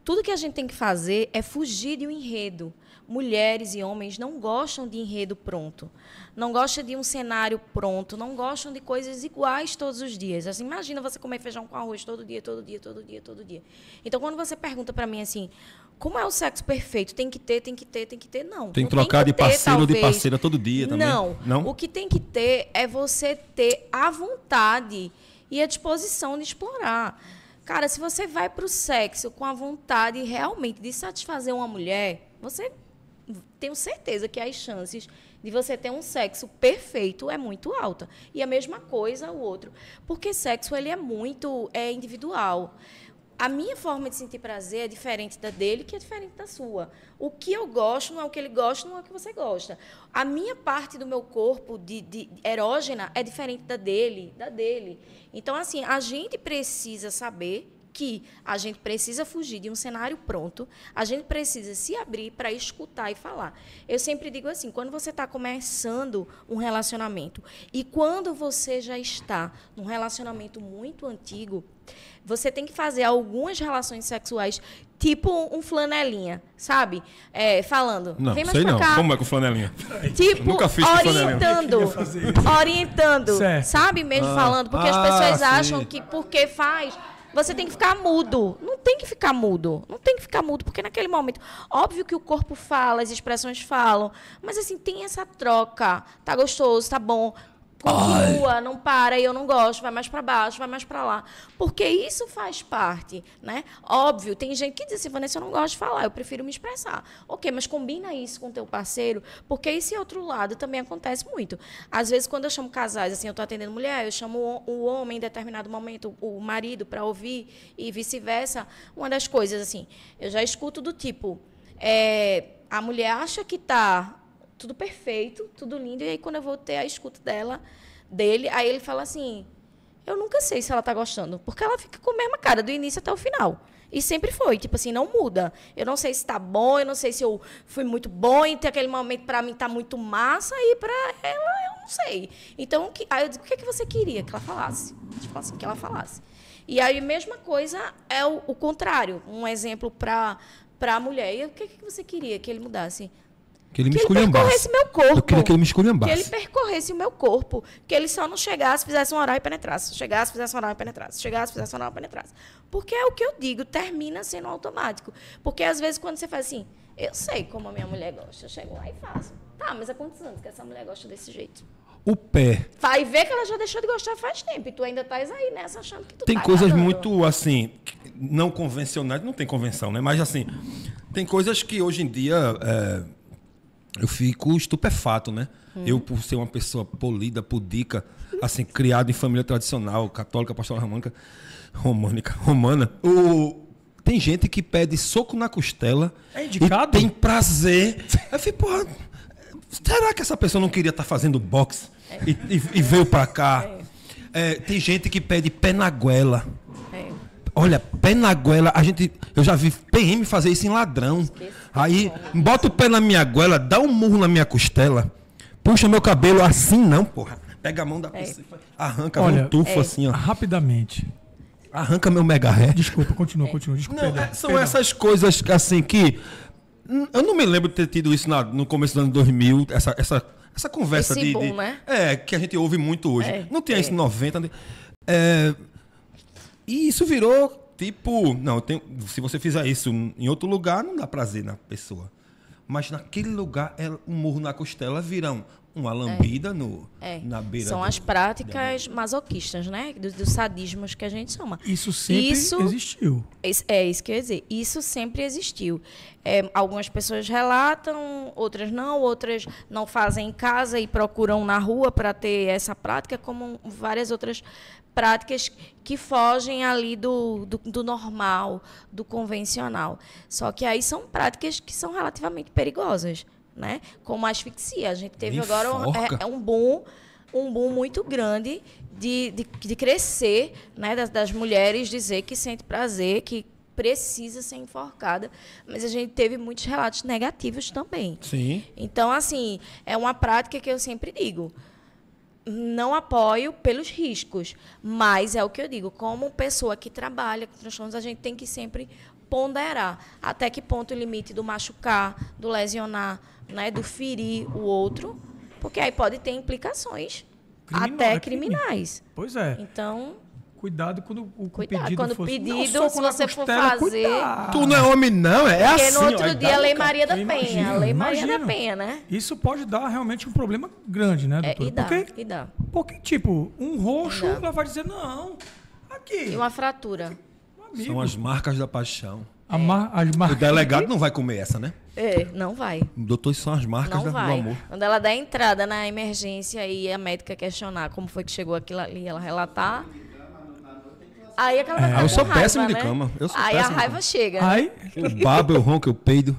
Tudo que a gente tem que fazer é fugir de um enredo. Mulheres e homens não gostam de enredo pronto, não gostam de um cenário pronto, não gostam de coisas iguais todos os dias. Assim, imagina você comer feijão com arroz todo dia, todo dia, todo dia, todo dia. Então, quando você pergunta para mim assim, como é o sexo perfeito? Tem que ter, tem que ter, tem que ter? Não. Tem que não trocar tem de parceiro ou de talvez. parceira todo dia também? Não. O que tem que ter é você ter a vontade e a disposição de explorar. Cara, se você vai para o sexo com a vontade realmente de satisfazer uma mulher, você... tenho certeza que as chances de você ter um sexo perfeito é muito alta. E a mesma coisa o outro. Porque sexo ele é muito individual. A minha forma de sentir prazer é diferente da dele, que é diferente da sua. O que eu gosto não é o que ele gosta, não é o que você gosta. A minha parte do meu corpo de erógena é diferente da dele. Então, assim, a gente precisa saber que a gente precisa fugir de um cenário pronto, a gente precisa se abrir para escutar e falar. Eu sempre digo assim, quando você está começando um relacionamento e quando você já está num relacionamento muito antigo, você tem que fazer algumas relações sexuais tipo um flanelinha, sabe? Falando, Não, vem mais sei pra não. cá. Como é com flanelinha? Tipo, Nunca fiz com flanelinha. orientando, Certo. sabe? Mesmo falando, porque as pessoas sim. acham que porque faz... Você tem que ficar mudo. Não tem que ficar mudo. Não tem que ficar mudo, porque naquele momento... Óbvio que o corpo fala, as expressões falam, mas, assim, tem essa troca. Tá gostoso, tá bom. Continua, não para, eu não gosto, vai mais para baixo, vai mais para lá. Porque isso faz parte, né? Óbvio, tem gente que diz assim, Vanessa, eu não gosto de falar, eu prefiro me expressar. Ok, mas combina isso com o teu parceiro, porque esse outro lado também acontece muito. Às vezes, quando eu chamo casais, assim, eu estou atendendo mulher, eu chamo o homem em determinado momento, o marido, para ouvir, e vice-versa. Uma das coisas, assim, eu já escuto do tipo, a mulher acha que está... tudo perfeito, tudo lindo, e aí quando eu vou ter a escuta dele, aí ele fala assim, eu nunca sei se ela tá gostando, porque ela fica com a mesma cara, do início até o final. E sempre foi, tipo assim, não muda. Eu não sei se tá bom, eu não sei se eu fui muito bom, e tem aquele momento para mim tá muito massa, e para ela eu não sei. Então, aí eu digo, o que é que você queria que ela falasse? Tipo assim, que ela falasse. E aí a mesma coisa é o contrário, um exemplo para a mulher. E o que é que você queria que ele mudasse? Que ele me percorresse meu corpo. Eu queria que ele me esculhambasse. Que ele percorresse o meu corpo. Que ele só não chegasse, fizesse um oral e penetrasse. Chegasse, fizesse um oral e penetrasse. Chegasse, fizesse um oral e penetrasse. Porque é o que eu digo, termina sendo automático. Porque, às vezes, quando você faz assim, eu sei como a minha mulher gosta, eu chego lá e faço. Tá, mas há quantos anos que essa mulher gosta desse jeito? O pé. Vai ver que ela já deixou de gostar faz tempo. E tu ainda estás aí nessa, achando que tu Tem tá coisas agradando. muito, assim, não convencionais. Não tem convenção, né? Mas, assim, tem coisas que, hoje em dia... eu fico estupefato, né? Eu, por ser uma pessoa polida, pudica, assim, criado em família tradicional, católica, apostólica romana, tem gente que pede soco na costela indicado? e tem prazer. Eu fico, porra, será que essa pessoa não queria estar fazendo boxe e veio pra cá? Tem gente que pede pé na goela. Olha, pé na goela, eu já vi PM fazer isso em ladrão. Aí, bota o pé na minha goela, dá um murro na minha costela, puxa meu cabelo assim, não, porra. Pega a mão da pessoa, arranca um tufo assim, ó. Rapidamente. Arranca meu megahertz. Desculpa, continua. Desculpa, Não, são essas coisas, assim, que... Eu não me lembro de ter tido isso no começo dos anos 2000, essa conversa Esse boom, né? que a gente ouve muito hoje. Não tinha isso em 90, né? E isso virou, tipo... Não, se você fizer isso em outro lugar, não dá prazer na pessoa. Mas naquele lugar, um murro na costela vira uma lambida na beira. São as práticas masoquistas, né? Dos sadismos que a gente chama. Isso sempre existiu. É isso que eu ia dizer. Isso sempre existiu. Algumas pessoas relatam, outras não fazem em casa e procuram na rua para ter essa prática, como várias outras práticas que fogem ali do normal, do convencional. Só que aí são práticas que são relativamente perigosas, né? Como a asfixia. A gente teve agora um boom um boom muito grande de crescer, né, das mulheres dizer que sente prazer, que precisa ser enforcada, mas a gente teve muitos relatos negativos também. Sim. Então, assim, é uma prática que eu sempre digo, não apoio pelos riscos, mas é o que eu digo, como pessoa que trabalha com transtornos, a gente tem que sempre ponderar até que ponto o limite do machucar, do lesionar, né, do ferir o outro, porque aí pode ter implicações até criminais. Pois é. Então, cuidado quando o cuidado, pedido quando o for... pedido, Não, se soco na você for costela, fazer... cuidado. Tu não é homem, não. É Porque assim. no outro ó, dia a Lei dá- Maria da Eu Penha. imagino, A Lei Maria da imagino. Penha, né? Isso pode dar realmente um problema grande, né, doutora? E dá, porque, e dá. porque, tipo, um roxo, Dá. ela vai dizer, não, aqui, E uma fratura. um amigo. São as marcas da paixão. As O marcas... delegado não vai comer essa, né? Não vai. Doutor, isso são as marcas Não do vai. amor. Quando ela der entrada na emergência e a médica questionar como foi que chegou aquilo ali, ela relatar. Aí é que ela vai ficar Eu com sou raiva, péssimo de né? cama. Eu sou Aí péssimo a de raiva cama. chega. Né? Aí, Eu babo, eu ronco, eu peido.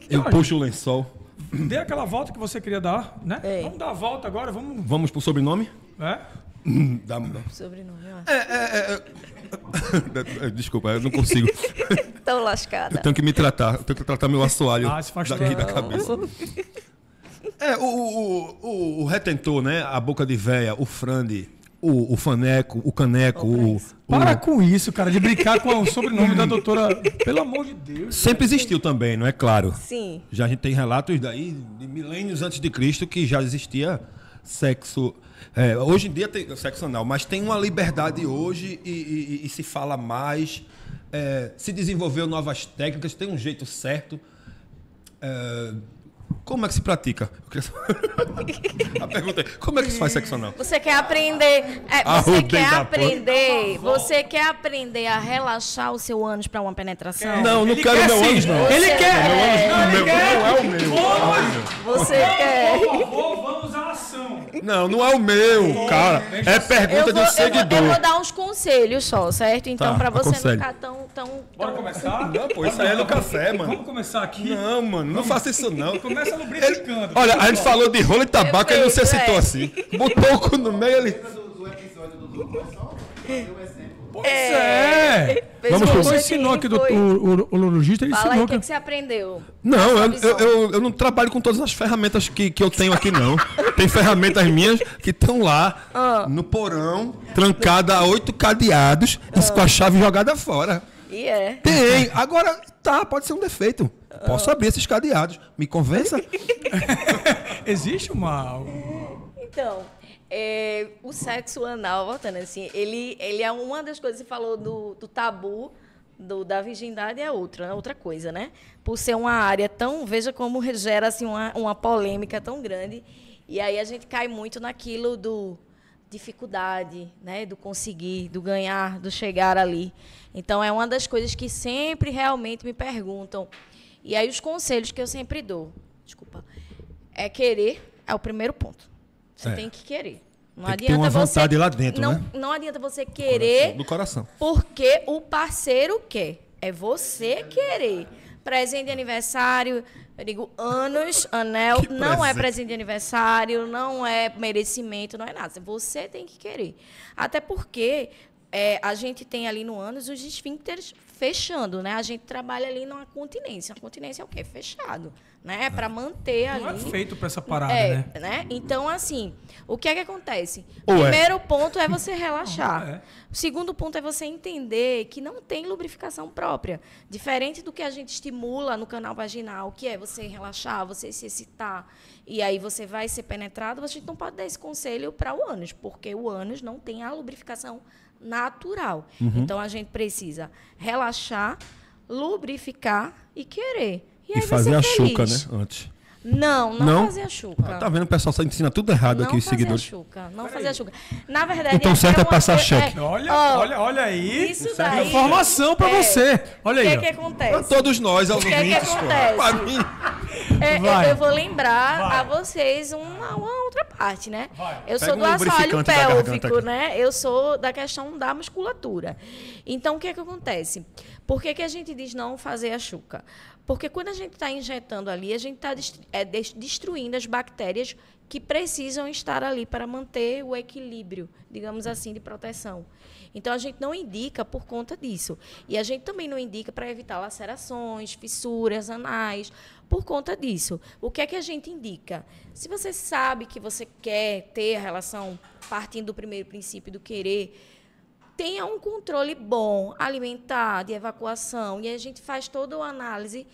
Eu puxo o lençol. dê aquela volta que você queria dar, né? É. Vamos dar a volta agora, vamos... Vamos pro sobrenome? É? Dá- Sobrenome, ó. Desculpa, eu não consigo. Tão Eu lascada. tenho que me tratar. Eu tenho que tratar meu assoalho Se faz daqui da cabeça. O retentor, né? A boca de véia, o frande, o faneco, o caneco, Para com isso, cara, de brincar com o sobrenome da doutora. Pelo amor de Deus. Sempre existiu também, não é claro? Sim. Já a gente tem relatos daí de milênios antes de Cristo que já existia sexo. Hoje em dia tem sexo anal, mas tem uma liberdade hoje e se fala mais. Se desenvolveu novas técnicas, tem um jeito certo. Como é que se pratica? A pergunta é: como é que se faz sexo anal? Você quer aprender. Você Arrudei quer da aprender. Você quer aprender a relaxar o seu ânus para uma penetração? Não, não Ele quero quer meu sim. ânus, não. Ele Você quer. Não é o meu. Você quer. Por favor, vamos à ação. Não é o meu, cara. É pergunta de um Eu seguidor. vou dar uns conselhos só, certo? Então, Tá, para você aconselhe. não ficar tão... Bora começar? Não, pô, isso aí é no café, mano. Vamos começar aqui? Não, mano, não faça isso não. Começa lubrificando. Olha, a gente falou de rolo e tabaco, ele não se Perfeito, citou assim. Botou o cu no meio, ele... do episódio do doutor, é só fazer o exemplo. Pois é. Vamos O pro- doutor ensinou aqui, o urologista, ele Fala aí ensinou o que você aprendeu. Não, Essa visão. eu não trabalho com todas as ferramentas que eu tenho aqui, não. Tem ferramentas minhas que estão lá, no porão, trancada a 8 cadeados, com a chave jogada fora. E é. Tem. Agora, pode ser um defeito. Posso abrir esses cadeados. Me convença? Existe uma... Então, o sexo anal, voltando assim, ele é uma das coisas que você falou do tabu da virgindade, é outra coisa, né? Por ser uma área tão... Veja como gera assim, uma polêmica tão grande. E aí a gente cai muito naquilo do dificuldade, né? Do conseguir, do ganhar, do chegar ali. Então, é uma das coisas que sempre realmente me perguntam. E aí os conselhos que eu sempre dou, querer é o primeiro ponto. Você tem que querer. Não Tem que ter uma vontade lá dentro, não, né? Não adianta você querer Do coração. porque o parceiro quer. É você querer. Presente de aniversário, eu digo anos, anel, Que não é presente. presente de aniversário, não é merecimento, não é nada. Você tem que querer. Até porque a gente tem ali no ânus os esfíncteres fechando, né? A gente trabalha ali numa continência. A continência é o quê? Fechado, né? Para manter ali. Não é feito pra essa parada, né? Então, assim, o que é que acontece? Ou é. Primeiro ponto é você relaxar. É. O segundo ponto é você entender que não tem lubrificação própria. Diferente do que a gente estimula no canal vaginal, que é você relaxar, você se excitar, e aí você vai ser penetrado, a gente não pode dar esse conselho para o ânus, porque o ânus não tem a lubrificação natural. Então, a gente precisa relaxar, lubrificar e querer. E, E aí vai fazer ser a feliz. chuca, né? Antes. Não fazer a chuca. Tá vendo? O pessoal só ensina tudo errado Não aqui, os fazer seguidores. a chuca. Não fazer a chuca. Na verdade... Então, certo é uma passar coisa- cheque. Olha aí. Isso daí... Informação pra você. Olha O aí. que é ó. que acontece? Todos nós, que ouvintes, pô. acontece? Pra mim. Vai. Eu vou lembrar a vocês uma outra parte, né? Eu sou Pega do um assoalho lubrificante da garganta pélvico, aqui. né? Eu sou da questão da musculatura. Então, o que é que acontece? Por que a gente diz não fazer a chuca? Porque quando a gente está injetando ali, a gente está destruindo as bactérias que precisam estar ali para manter o equilíbrio, digamos assim, de proteção. Então, a gente não indica por conta disso. E a gente também não indica para evitar lacerações, fissuras anais, por conta disso. O que é que a gente indica? Se você sabe que você quer ter a relação partindo do primeiro princípio do querer, tenha um controle bom, alimentar, de evacuação, e a gente faz toda a análise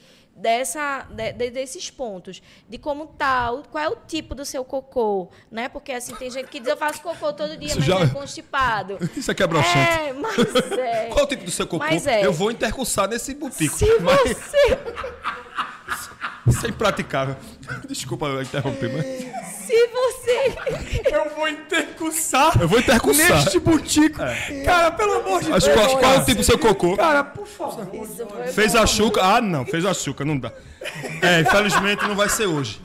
desses pontos, de como tá, qual é o tipo do seu cocô, né? Porque assim, tem gente que diz, eu faço cocô todo dia, Isso mas já- é constipado. Isso aqui é broxante. É, mas é. Qual o tipo do seu cocô? Mas é. Eu vou intercursar nesse botico. Se Mas você, isso é impraticável. Desculpa eu interromper, mas... se você... Eu vou intercursar. Eu vou intercursar. Neste botico. Cara, pelo amor de Mas Deus. qual é o tipo do seu cocô? Cara, por favor. Isso foi Fez bom. a chuca? Ah, não. Fez a chuca, não dá. Infelizmente não vai ser hoje.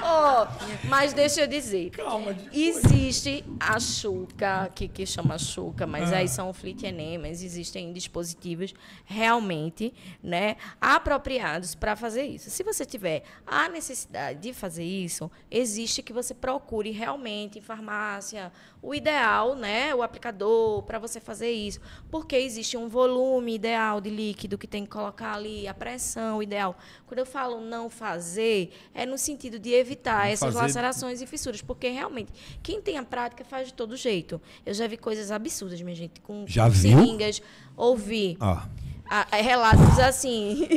Ó, mas deixa eu dizer. Calma, Existe a chuca, que chama chuca, mas aí são flit enemas, existem dispositivos realmente, né, apropriados para fazer isso. Se você tiver a necessidade de fazer isso, existe que você procure realmente em farmácia o ideal, né, o aplicador para você fazer isso, porque existe um volume ideal de líquido que tem que colocar ali, a pressão ideal. Quando eu falo não fazer, é no sentido de evitar Não essas fazer- lacerações e fissuras, porque realmente quem tem a prática faz de todo jeito. Eu já vi coisas absurdas, minha gente, com Já viu? seringas, ouvi Ah, relatos assim.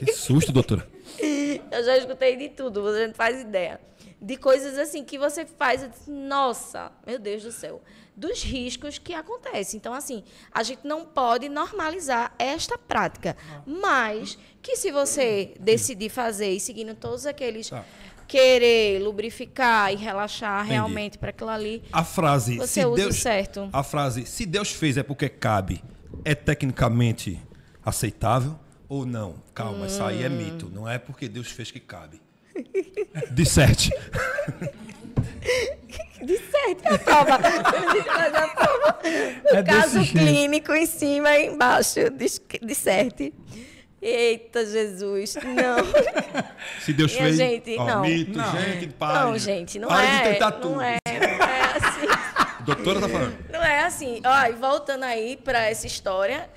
que susto, doutora. Eu já escutei de tudo, você não faz ideia. De coisas assim que você faz, eu disse, nossa, meu Deus do céu, dos riscos que acontecem. Então, assim, a gente não pode normalizar esta prática, mas que se você decidir fazer e seguindo todos aqueles Tá. querer lubrificar e relaxar realmente para aquilo ali, A frase... você se usa Deus, o certo. A frase, se Deus fez é porque cabe, é tecnicamente aceitável ou não? Calma, isso aí é mito. Não é porque Deus fez que cabe. Disserte. De certo, a prova. Mas a prova. O É caso desse jeito. clínico em cima e embaixo, de certo. Eita, Jesus. Não. Se Deus Minha fez... gente, não. Mito, Não. gente, para. Não, gente, não para é. de tentar tudo. Não é assim. Doutora tá falando. Não é assim. Ó, e voltando aí para essa história,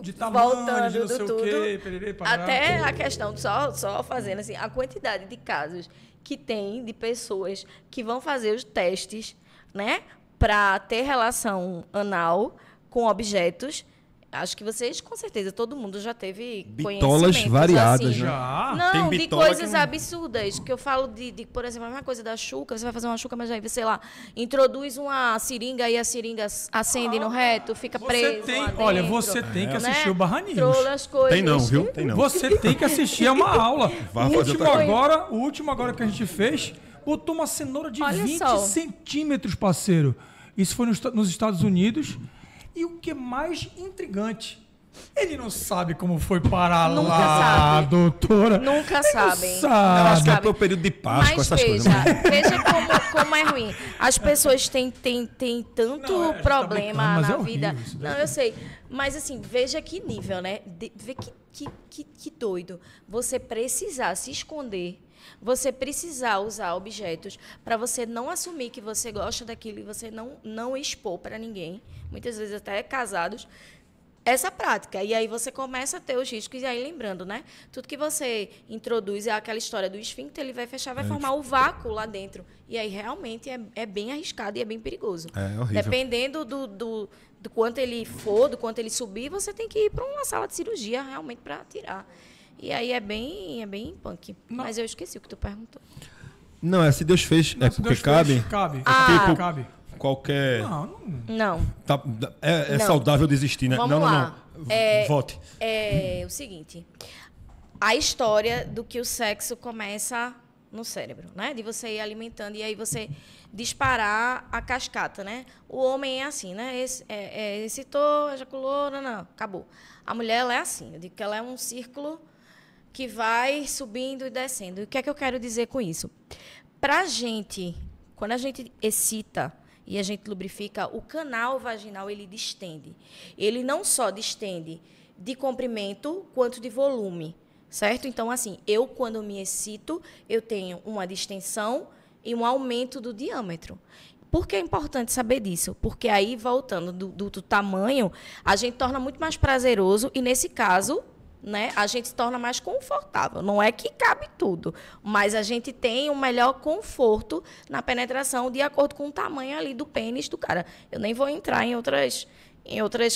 De tamanho, voltando de não sei do o tudo, quê, pererê, parará. até a questão, só fazendo assim, a quantidade de casos que tem de pessoas que vão fazer os testes, né, para ter relação anal com objetos. Acho que vocês, com certeza, todo mundo já teve Bitolas conhecimentos variadas, assim. né? Já. Não, Tem de bitola coisas que não- absurdas. Que eu falo por exemplo, a mesma coisa da chuca. Você vai fazer uma chuca, mas aí você, sei lá, introduz uma seringa e a seringa acende no reto, fica Você preso tem, lá dentro, olha, você tem que assistir o Barra News. Trola as coisas. Tem não, viu? Tem não. Você tem que assistir, é uma aula. Vai O fazer último, outra coisa. agora, o último agora que a gente fez, botou uma cenoura de Olha 20 só. centímetros, parceiro. Isso foi nos Estados Unidos. E o que é mais intrigante, ele não sabe como foi parar Nunca lá, sabe. doutora. Nunca Ele sabem. Não Eu sabe. acho que é sabe. pelo período de Páscoa, Mas essas coisas. Mas... veja como é ruim. As pessoas têm tanto Não, a gente tá problema brincando, mas na é horrível vida. isso Não, daí. eu sei. Mas assim, veja que nível, né? Vê que doido. Você precisar se esconder, você precisar usar objetos para você não assumir que você gosta daquilo e você não expor para ninguém, muitas vezes até casados, essa prática. E aí você começa a ter os riscos. E aí, lembrando, né? Tudo que você introduz é aquela história do esfíncter, ele vai fechar, vai formar o vácuo lá dentro. E aí, realmente, é bem arriscado e é bem perigoso. É horrível. Dependendo do quanto ele for, do quanto ele subir, você tem que ir para uma sala de cirurgia, realmente, para tirar. E aí, é bem punk. Não. Mas eu esqueci o que tu perguntou. Não, é se Deus fez, é Se porque Deus cabe. fez, cabe. Ah. Cabe. Qualquer. Não. Não. É Não. saudável desistir, né? Vamos lá. Vote. É o seguinte. A história do que o sexo começa no cérebro, né? De você ir alimentando e aí você disparar a cascata, né? O homem é assim, né? Excitou, ejaculou, não, acabou. A mulher, ela é assim. Eu digo que ela é um círculo que vai subindo e descendo. E o que é que eu quero dizer com isso? Pra gente, quando a gente excita e a gente lubrifica, o canal vaginal, ele distende. Ele não só distende de comprimento, quanto de volume, certo? Então, assim, quando me excito, eu tenho uma distensão e um aumento do diâmetro. Por que é importante saber disso? Porque aí, voltando do tamanho, a gente torna muito mais prazeroso e, nesse caso, né, a gente se torna mais confortável. Não é que cabe tudo, mas a gente tem um melhor conforto na penetração de acordo com o tamanho ali do pênis do cara. Eu nem vou entrar em outras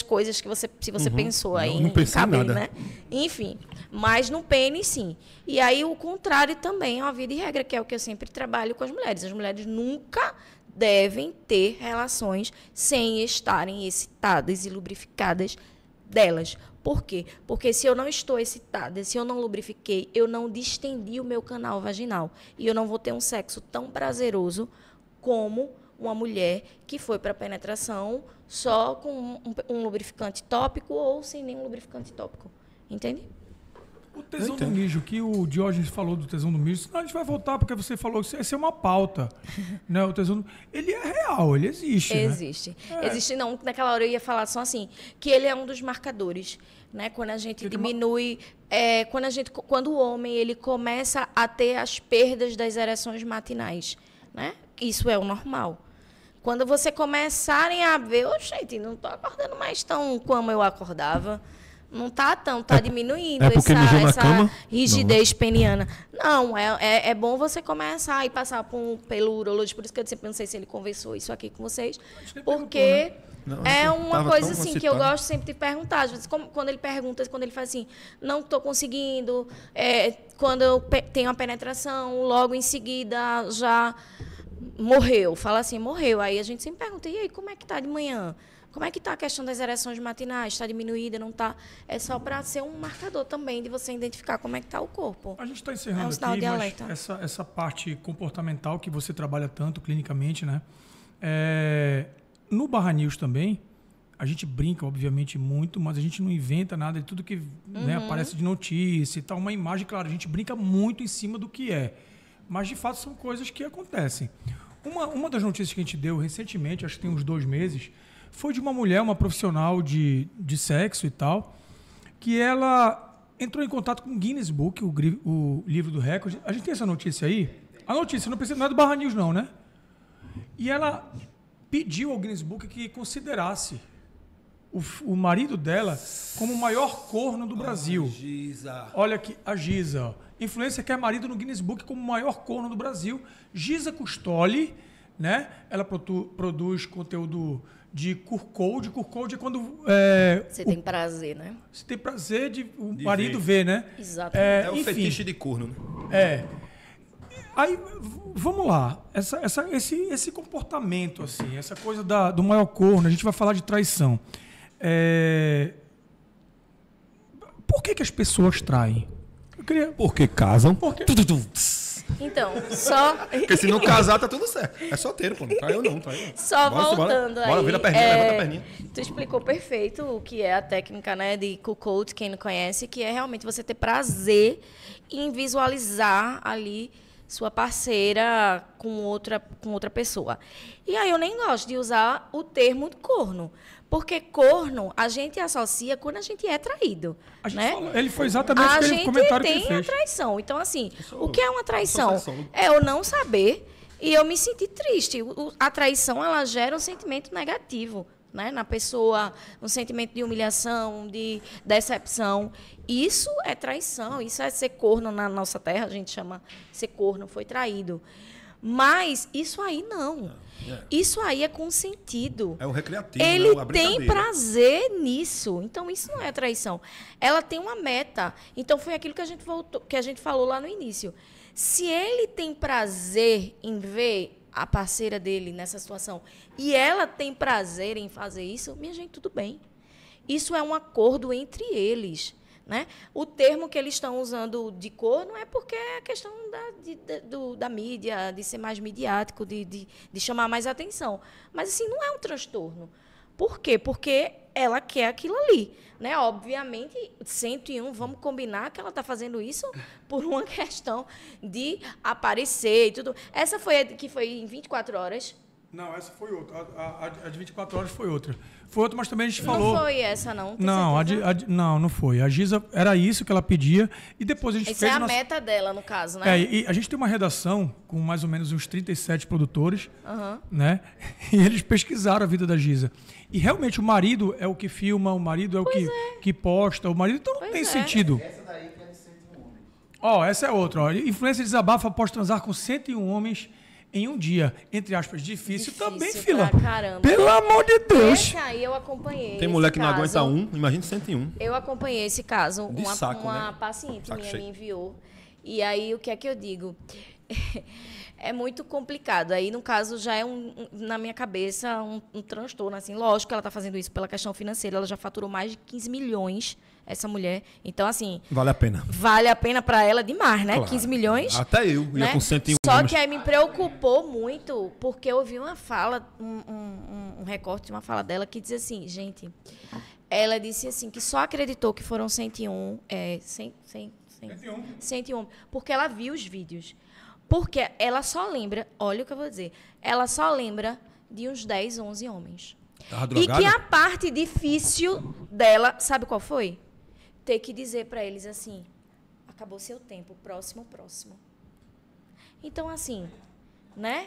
coisas que você, se você pensou aí não em pensei em caber, nada. né? Enfim, mas no pênis, sim. E aí, o contrário também é uma via de regra, que é o que eu sempre trabalho com as mulheres. As mulheres nunca devem ter relações sem estarem excitadas e lubrificadas delas. Por quê? Porque se eu não estou excitada, se eu não lubrifiquei, eu não distendi o meu canal vaginal. E eu não vou ter um sexo tão prazeroso como uma mulher que foi para a penetração só com um lubrificante tópico ou sem nenhum lubrificante tópico. Entende? O tesão do mijo, que o Diógenes falou do tesão do mijo, senão a gente vai voltar, porque você falou que essa é uma pauta. Né? O tesão ele é real, ele existe. Existe. Né? Existe, não. Naquela hora eu ia falar só assim, que ele é um dos marcadores. Né? Quando a gente diminui... quando o homem ele começa a ter as perdas das ereções matinais. Né? Isso é o normal. Quando você começarem a ver, gente, não estou acordando mais tão como eu acordava. Não está tão, está diminuindo essa rigidez peniana. Não, é bom você começar e passar pelo urologista. Por isso que eu sempre não sei se ele conversou isso aqui com vocês. Porque é uma coisa assim que eu gosto sempre de perguntar. Às vezes, quando ele pergunta, quando ele faz assim, não estou conseguindo, quando eu tenho a penetração, logo em seguida já morreu. Fala assim, morreu. Aí a gente sempre pergunta, e aí, como é que está de manhã? Como é que está a questão das ereções matinais? Está diminuída, não está? É só para ser um marcador também de você identificar como é que está o corpo. A gente está encerrando aqui, mas essa parte comportamental que você trabalha tanto clinicamente, né? No Barra News também, a gente brinca, obviamente, muito, mas a gente não inventa nada de tudo que né, aparece de notícia e tal. Uma imagem, claro, a gente brinca muito em cima do que é. Mas, de fato, são coisas que acontecem. Uma das notícias que a gente deu recentemente, acho que tem uns 2 meses, foi de uma mulher, uma profissional de sexo e tal, que ela entrou em contato com o Guinness Book, o livro do recorde. A gente tem essa notícia aí? A notícia não é do Barra News, não, né? E ela pediu ao Guinness Book que considerasse o marido dela como o maior corno do Brasil. Giza. Olha aqui, a Giza. Influencer quer marido no Guinness Book como o maior corno do Brasil. Giza Custoli, né? Ela produz conteúdo de curcode. Curcode é quando... você tem prazer, né? Você tem prazer de o marido ver, né? Exatamente. É o fetiche de corno, né? Aí, vamos lá. Esse comportamento, assim, essa coisa do maior corno, a gente vai falar de traição. Por que as pessoas traem? Porque casam. Então, só... Porque se não casar, tá tudo certo. É solteiro, pô. Não traiu não, traiu. Só voltando aí. Bora, vira a perninha, levanta a perninha. Tu explicou perfeito o que é a técnica, né, de Cuckold, quem não conhece, que é realmente você ter prazer em visualizar ali sua parceira com outra pessoa. E aí eu nem gosto de usar o termo corno, porque corno a gente associa quando a gente é traído, né? Ele foi exatamente aquele comentário que ele fez. A gente tem a traição. Então, assim, o que é uma traição? É eu não saber e eu me sentir triste. A traição, ela gera um sentimento negativo, né, na pessoa, um sentimento de humilhação, de decepção. Isso é traição, isso é ser corno na nossa terra, a gente chama ser corno, foi traído. Mas isso aí não. Isso aí é consentido. É o recreativo, ele não, a tem prazer nisso. Então, isso não é traição. Ela tem uma meta. Então, foi aquilo que a gente falou lá no início. Se ele tem prazer em ver a parceira dele nessa situação e ela tem prazer em fazer isso, minha gente, tudo bem. Isso é um acordo entre eles. Né? O termo que eles estão usando de corno é porque é a questão da mídia, de ser mais midiático, de chamar mais atenção. Mas, assim, não é um transtorno. Por quê? Porque ela quer aquilo ali. Né? Obviamente, 101, vamos combinar que ela está fazendo isso por uma questão de aparecer e tudo. Essa foi em 24 horas. Não, essa foi outra. A de 24 horas foi outra. Foi outra, mas também a gente falou... Não foi essa, não? Tem Não, certeza? não foi. A Giza, era isso que ela pedia. E depois a gente Essa fez... é a nossa- meta dela, no caso, né? E a gente tem uma redação com mais ou menos uns 37 produtores, Aham. né? E eles pesquisaram a vida da Giza. E realmente o marido é o que filma, o marido é o que posta, o marido... Então não Pois tem é. sentido. Essa daí que é de 101 homens. Ó, essa é outra. Ó. Influência desabafa após transar com 101 homens em um dia. Entre aspas, difícil também, Difícil fila. pra caramba. Pelo amor de Deus. Esse aí eu acompanhei. Tem mulher esse que não aguenta caso. um, imagina 101. Eu acompanhei esse caso. De saco, uma né? paciente Saco minha cheio. me enviou. E aí, o que é que eu digo? É muito complicado. Aí, no caso, já é, na minha cabeça, um transtorno. Assim. Lógico que ela está fazendo isso pela questão financeira. Ela já faturou mais de 15 milhões, essa mulher. Então, assim, Vale a pena. vale a pena para ela demais, né? Claro. 15 milhões. Até eu ia né? com 101 Só homens. que aí me preocupou muito, porque eu vi uma fala, um recorte de uma fala dela que diz assim, gente, ela disse assim, que só acreditou que foram 101, 101, porque ela viu os vídeos. Porque ela só lembra, olha o que eu vou dizer, ela só lembra de uns 10, 11 homens. Tava E drogada? que a parte difícil dela, sabe qual foi? Ter que dizer para eles assim, acabou seu tempo, próximo. Então, assim, né?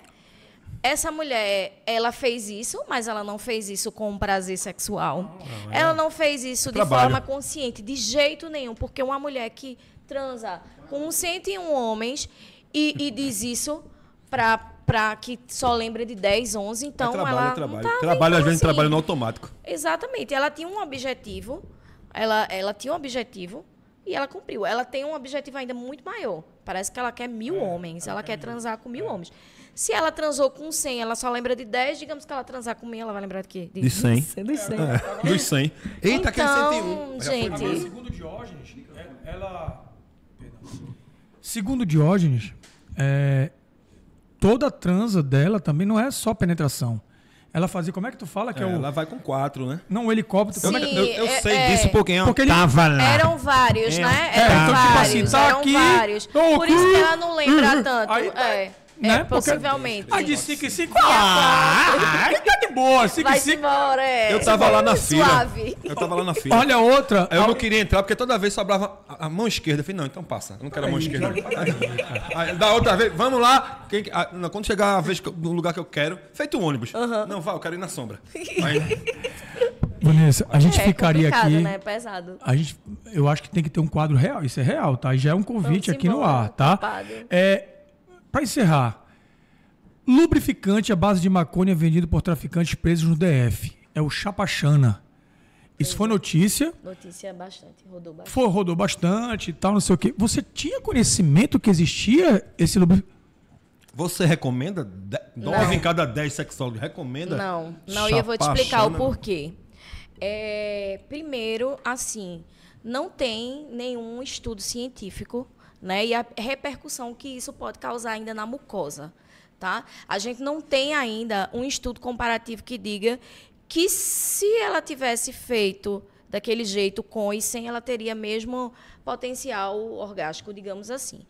Essa mulher, ela fez isso, mas ela não fez isso com um prazer sexual. Ela não fez isso de trabalho. forma consciente, de jeito nenhum. Porque uma mulher que transa com 101 homens e diz isso para que só lembra de 10, 11, então ela não trabalho. tá Trabalho, às então, vezes, assim, trabalha no automático. Exatamente. Ela tinha um objetivo, ela tinha um objetivo e ela cumpriu. Ela tem um objetivo ainda muito maior. Parece que ela quer 1000 homens. Ela quer transar com 1000 homens. Se ela transou com 100, ela só lembra de 10. Digamos que ela transar com 1000, ela vai lembrar de quê? De 100. Dos 100. Dos 100. Eita, aquele 101. Já foi gente, embora. Segundo Diógenes, segundo Diógenes, toda a transa dela também não é só penetração. Ela fazia, como é que tu fala que é o... Ela vai com 4, né? Não, o helicóptero. Como é que... Sim. Eu sei é- disso porque eu Porque ele- tava lá. eram vários, né? Eram então, tipo vários, assim, tá eram aqui, vários. tô Por isso aqui, que ela não lembra tanto. aí tá, né? Porque- Possivelmente. Ah, de 5 em 5. Aí tá de boa, 5 em Vai-se 5. embora, Eu tava lá na fila. Suave. Eu tava lá na fila. Olha outra. Aí eu não queria entrar porque toda vez sobrava a mão esquerda. Eu falei, não, então passa. Eu não quero a mão esquerda. Aí, da outra vez, vamos lá. Quando chegar a vez no lugar que eu quero, feito um ônibus. Não, vai, eu quero ir na sombra. Aí, Vanessa, a gente ficaria complicado, aqui. né? Pesado. Eu acho que tem que ter um quadro real. Isso é real, tá? Já é um convite Vamos aqui no embora, ar, tá? culpado. Para encerrar, lubrificante à base de maconha vendido por traficantes presos no DF. É o Chapachana. Isso foi notícia. Notícia bastante, rodou bastante. Rodou bastante e tal, não sei o quê. Você tinha conhecimento que existia esse lubrificante? você recomenda? 9 em cada 10 sexólogos recomenda? Não, e eu vou te explicar o Chapachana? porquê. Primeiro, assim, não tem nenhum estudo científico, né? E a repercussão que isso pode causar ainda na mucosa, tá? A gente não tem ainda um estudo comparativo que diga que se ela tivesse feito daquele jeito com e sem, ela teria mesmo potencial orgástico, digamos assim.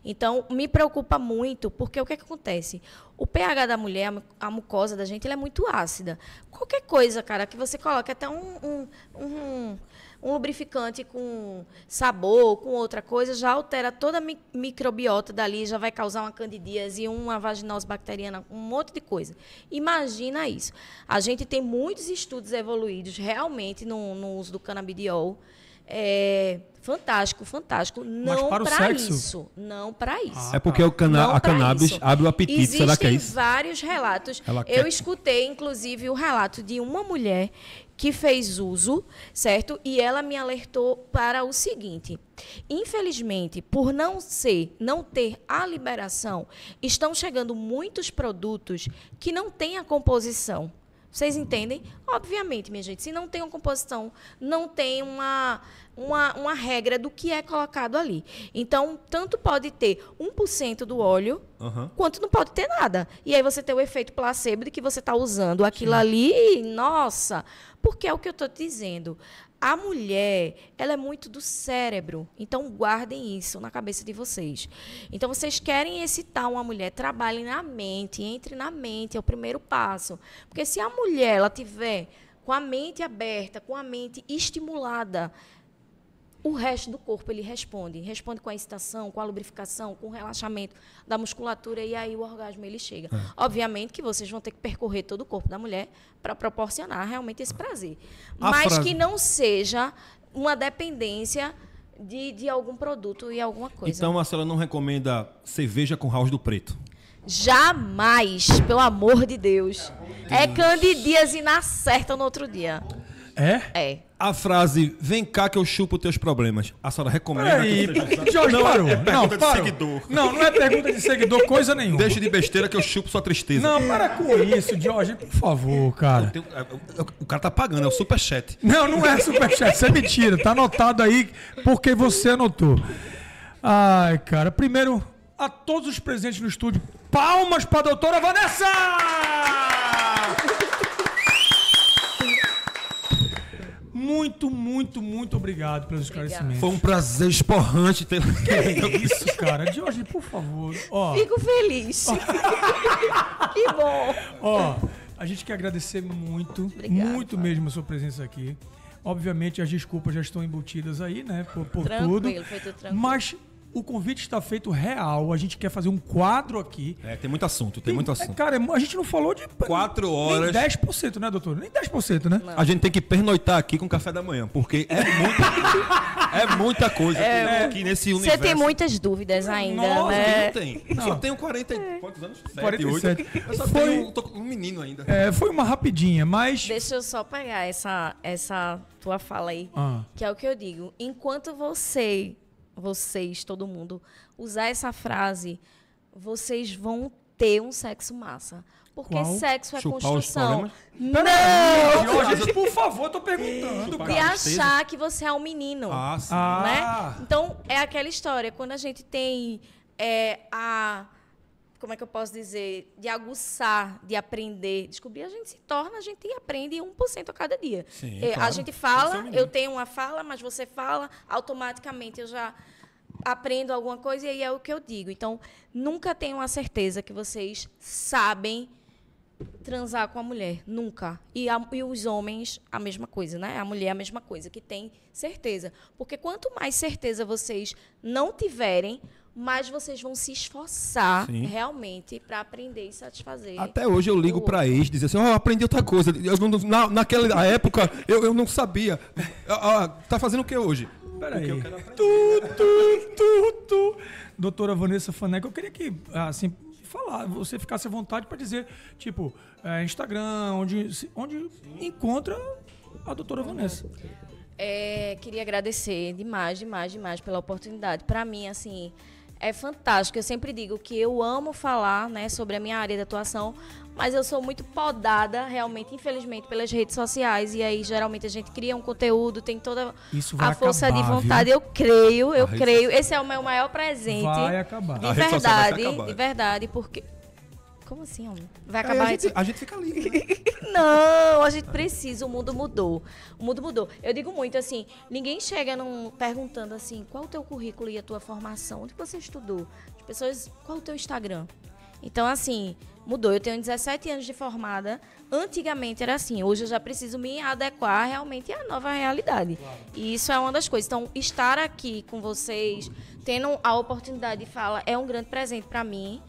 Então, me preocupa muito, porque o que acontece? O pH da mulher, a mucosa da gente, ela é muito ácida. Qualquer coisa, cara, que você coloque até um lubrificante com sabor, com outra coisa, já altera toda a microbiota dali, já vai causar uma candidíase, uma vaginose bacteriana, um monte de coisa. Imagina isso. A gente tem muitos estudos evoluídos realmente no uso do canabidiol. Fantástico. Não para o para sexo? isso. Não para isso. É porque Não a pra cannabis isso. abre o apetite, será que é Existem isso? vários relatos. Ela Eu quer- escutei, inclusive, o relato de uma mulher que fez uso, certo? E ela me alertou para o seguinte: infelizmente, por não ter a liberação, estão chegando muitos produtos que não têm a composição. Vocês entendem? Obviamente, minha gente, se não tem uma composição, não tem uma regra do que é colocado ali. Então, tanto pode ter 1% do óleo, quanto não pode ter nada. E aí você tem o efeito placebo de que você está usando aquilo ali e, nossa, porque é o que eu estou te dizendo. A mulher, ela é muito do cérebro. Então, guardem isso na cabeça de vocês. Então, vocês querem excitar uma mulher, trabalhem na mente, entre na mente, é o primeiro passo. Porque se a mulher ela tiver com a mente aberta, com a mente estimulada, o resto do corpo ele responde. Responde com a excitação, com a lubrificação, com o relaxamento da musculatura e aí o orgasmo ele chega. Obviamente que vocês vão ter que percorrer todo o corpo da mulher para proporcionar realmente esse prazer. Mas que não seja uma dependência de algum produto e alguma coisa. Então a senhora não recomenda cerveja com house do preto? Jamais, pelo amor de Deus. É candidíase na certa no outro dia. É. A frase, vem cá que eu chupo os teus problemas. A senhora recomenda Peraí, que seja usada? Jorge, parou. É pergunta de parou. seguidor. Não é pergunta de seguidor, coisa nenhuma. Deixa de besteira que eu chupo sua tristeza. Não, para com isso, Jorge, por favor, cara. O cara tá pagando, é o superchat. Não é superchat, isso é mentira. Tá anotado aí porque você anotou. Ai, cara, primeiro, a todos os presentes no estúdio, palmas pra doutora Vanessa! Muito obrigado pelos esclarecimentos. Foi um prazer esporrante ter... Que isso, cara? Jorge, por favor. Ó, Fico feliz. Que bom. ó, a gente quer agradecer muito, Obrigada, muito mesmo a sua presença aqui. Obviamente as desculpas já estão embutidas aí, né? Por tudo. Tranquilo, foi tudo tranquilo. Mas o convite está feito real. A gente quer fazer um quadro aqui. tem muito assunto, tem muito assunto. Cara, a gente não falou de 4 horas. Nem 10%, né, doutor? Nem 10%, né? A gente tem que pernoitar aqui com café da manhã, porque é muita coisa aqui nesse universo. Você tem muitas dúvidas ainda, Nossa, né? Não tem. Eu só tenho 40 e quantos anos? 47. 8. Eu só tô com um menino ainda. Foi uma rapidinha, mas... Deixa eu só pegar essa tua fala aí, que é o que eu digo. Enquanto vocês, todo mundo, usar essa frase, vocês vão ter um sexo massa. Porque Qual? sexo é Chupar os construção. Não! Jorge, por favor, eu tô perguntando, De cara. achar que você é um menino. Sim. Né? Então, é aquela história. Quando a gente tem como é que eu posso dizer? De aguçar, de aprender, descobrir, a gente se torna, a gente aprende 1% a cada dia. Sim, A claro. gente fala, eu tenho uma fala, mas você fala, automaticamente eu já aprendo alguma coisa e aí é o que eu digo. Então, nunca tenham a certeza que vocês sabem transar com a mulher. Nunca. E os homens, a mesma coisa, né? A mulher, a mesma coisa, que tem certeza. Porque quanto mais certeza vocês não tiverem, mais vocês vão se esforçar realmente para aprender e satisfazer. Até hoje eu ligo pra ex e dizer assim, eu aprendi outra coisa. Naquela época eu não sabia. Tá fazendo o que hoje? Peraí. Porque eu quero aprender. Doutora Vanessa Faneca, eu queria que, assim, você ficasse à vontade para dizer, tipo, Instagram, onde encontra a doutora Vanessa. Queria agradecer demais pela oportunidade. Para mim, assim, é fantástico. Eu sempre digo que eu amo falar, né, sobre a minha área de atuação, mas eu sou muito podada, realmente, infelizmente, pelas redes sociais. E aí, geralmente, a gente cria um conteúdo, tem toda a força de vontade. Viu? Eu creio. Esse é o meu maior presente. Vai acabar. De verdade, porque... Como assim, homem? Vai acabar? A gente fica livre, né? Não, a gente precisa. O mundo mudou. Eu digo muito assim, ninguém chega perguntando assim, qual o teu currículo e a tua formação? Onde você estudou? As pessoas, qual o teu Instagram? Então, assim, mudou. Eu tenho 17 anos de formada. Antigamente era assim. Hoje eu já preciso me adequar realmente à nova realidade. Claro. E isso é uma das coisas. Então, estar aqui com vocês, tendo a oportunidade de fala, é um grande presente para mim.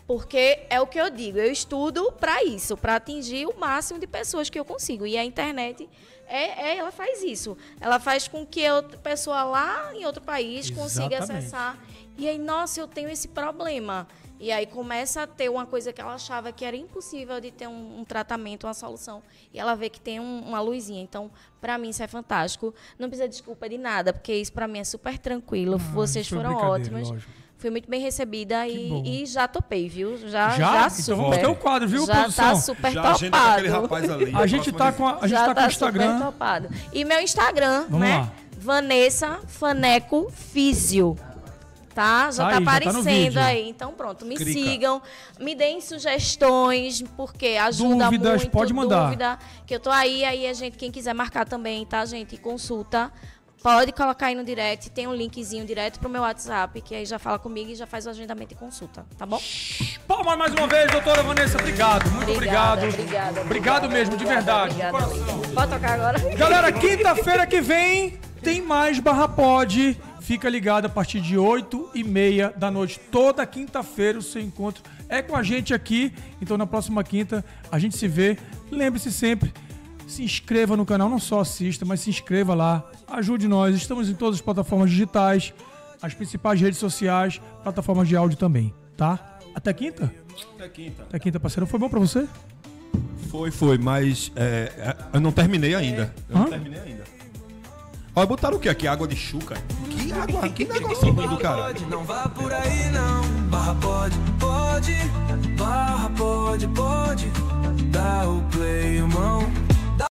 Porque é o que eu digo, eu estudo para isso, para atingir o máximo de pessoas que eu consigo. E a internet, ela faz isso. Ela faz com que a pessoa lá em outro país consiga acessar. E aí, nossa, eu tenho esse problema. E aí começa a ter uma coisa que ela achava que era impossível de ter um tratamento, uma solução. E ela vê que tem uma luzinha. Então, para mim, isso é fantástico. Não precisa de desculpa de nada, porque isso para mim é super tranquilo. Vocês foram ótimos. Lógico. Fui muito bem recebida e já topei, viu? Já super. Então vamos ter o quadro, viu, já produção? Tá super já topado. Agenda com aquele rapaz ali. A gente tá com o Instagram. Super topado. E meu Instagram, vamos lá. Vanessa Faneco Físio. tá? Já tá Aí, já tá no aparecendo vídeo. aí. Então pronto, me Clica. sigam, me deem sugestões, porque ajuda Dúvidas, muito. pode mandar. Dúvida, que eu tô aí a gente, quem quiser marcar também, tá, gente? Consulta. Pode colocar aí no direct, tem um linkzinho direto pro meu WhatsApp, que aí já fala comigo e já faz o agendamento e consulta, tá bom? Palmas mais uma vez, doutora Vanessa. Obrigado, muito obrigado. Obrigado mesmo, de verdade. de Obrigada, coração. Lívia. Pode tocar agora? Galera, quinta-feira que vem tem mais Barra Pod. Fica ligado a partir de 8h30 da noite. Toda quinta-feira o seu encontro é com a gente aqui. Então na próxima quinta a gente se vê. Lembre-se sempre, se inscreva no canal, não só assista, mas se inscreva lá. Ajude nós. Estamos em todas as plataformas digitais, as principais redes sociais, plataformas de áudio também, tá? Até quinta? Até quinta. Até quinta, parceiro. Foi bom pra você? Foi, mas eu não terminei ainda. Eu não terminei ainda. Olha, botaram o quê aqui? Água de chuca? Que água? Que negócio ruim do cara. Não vá por aí não, barra pode, pode.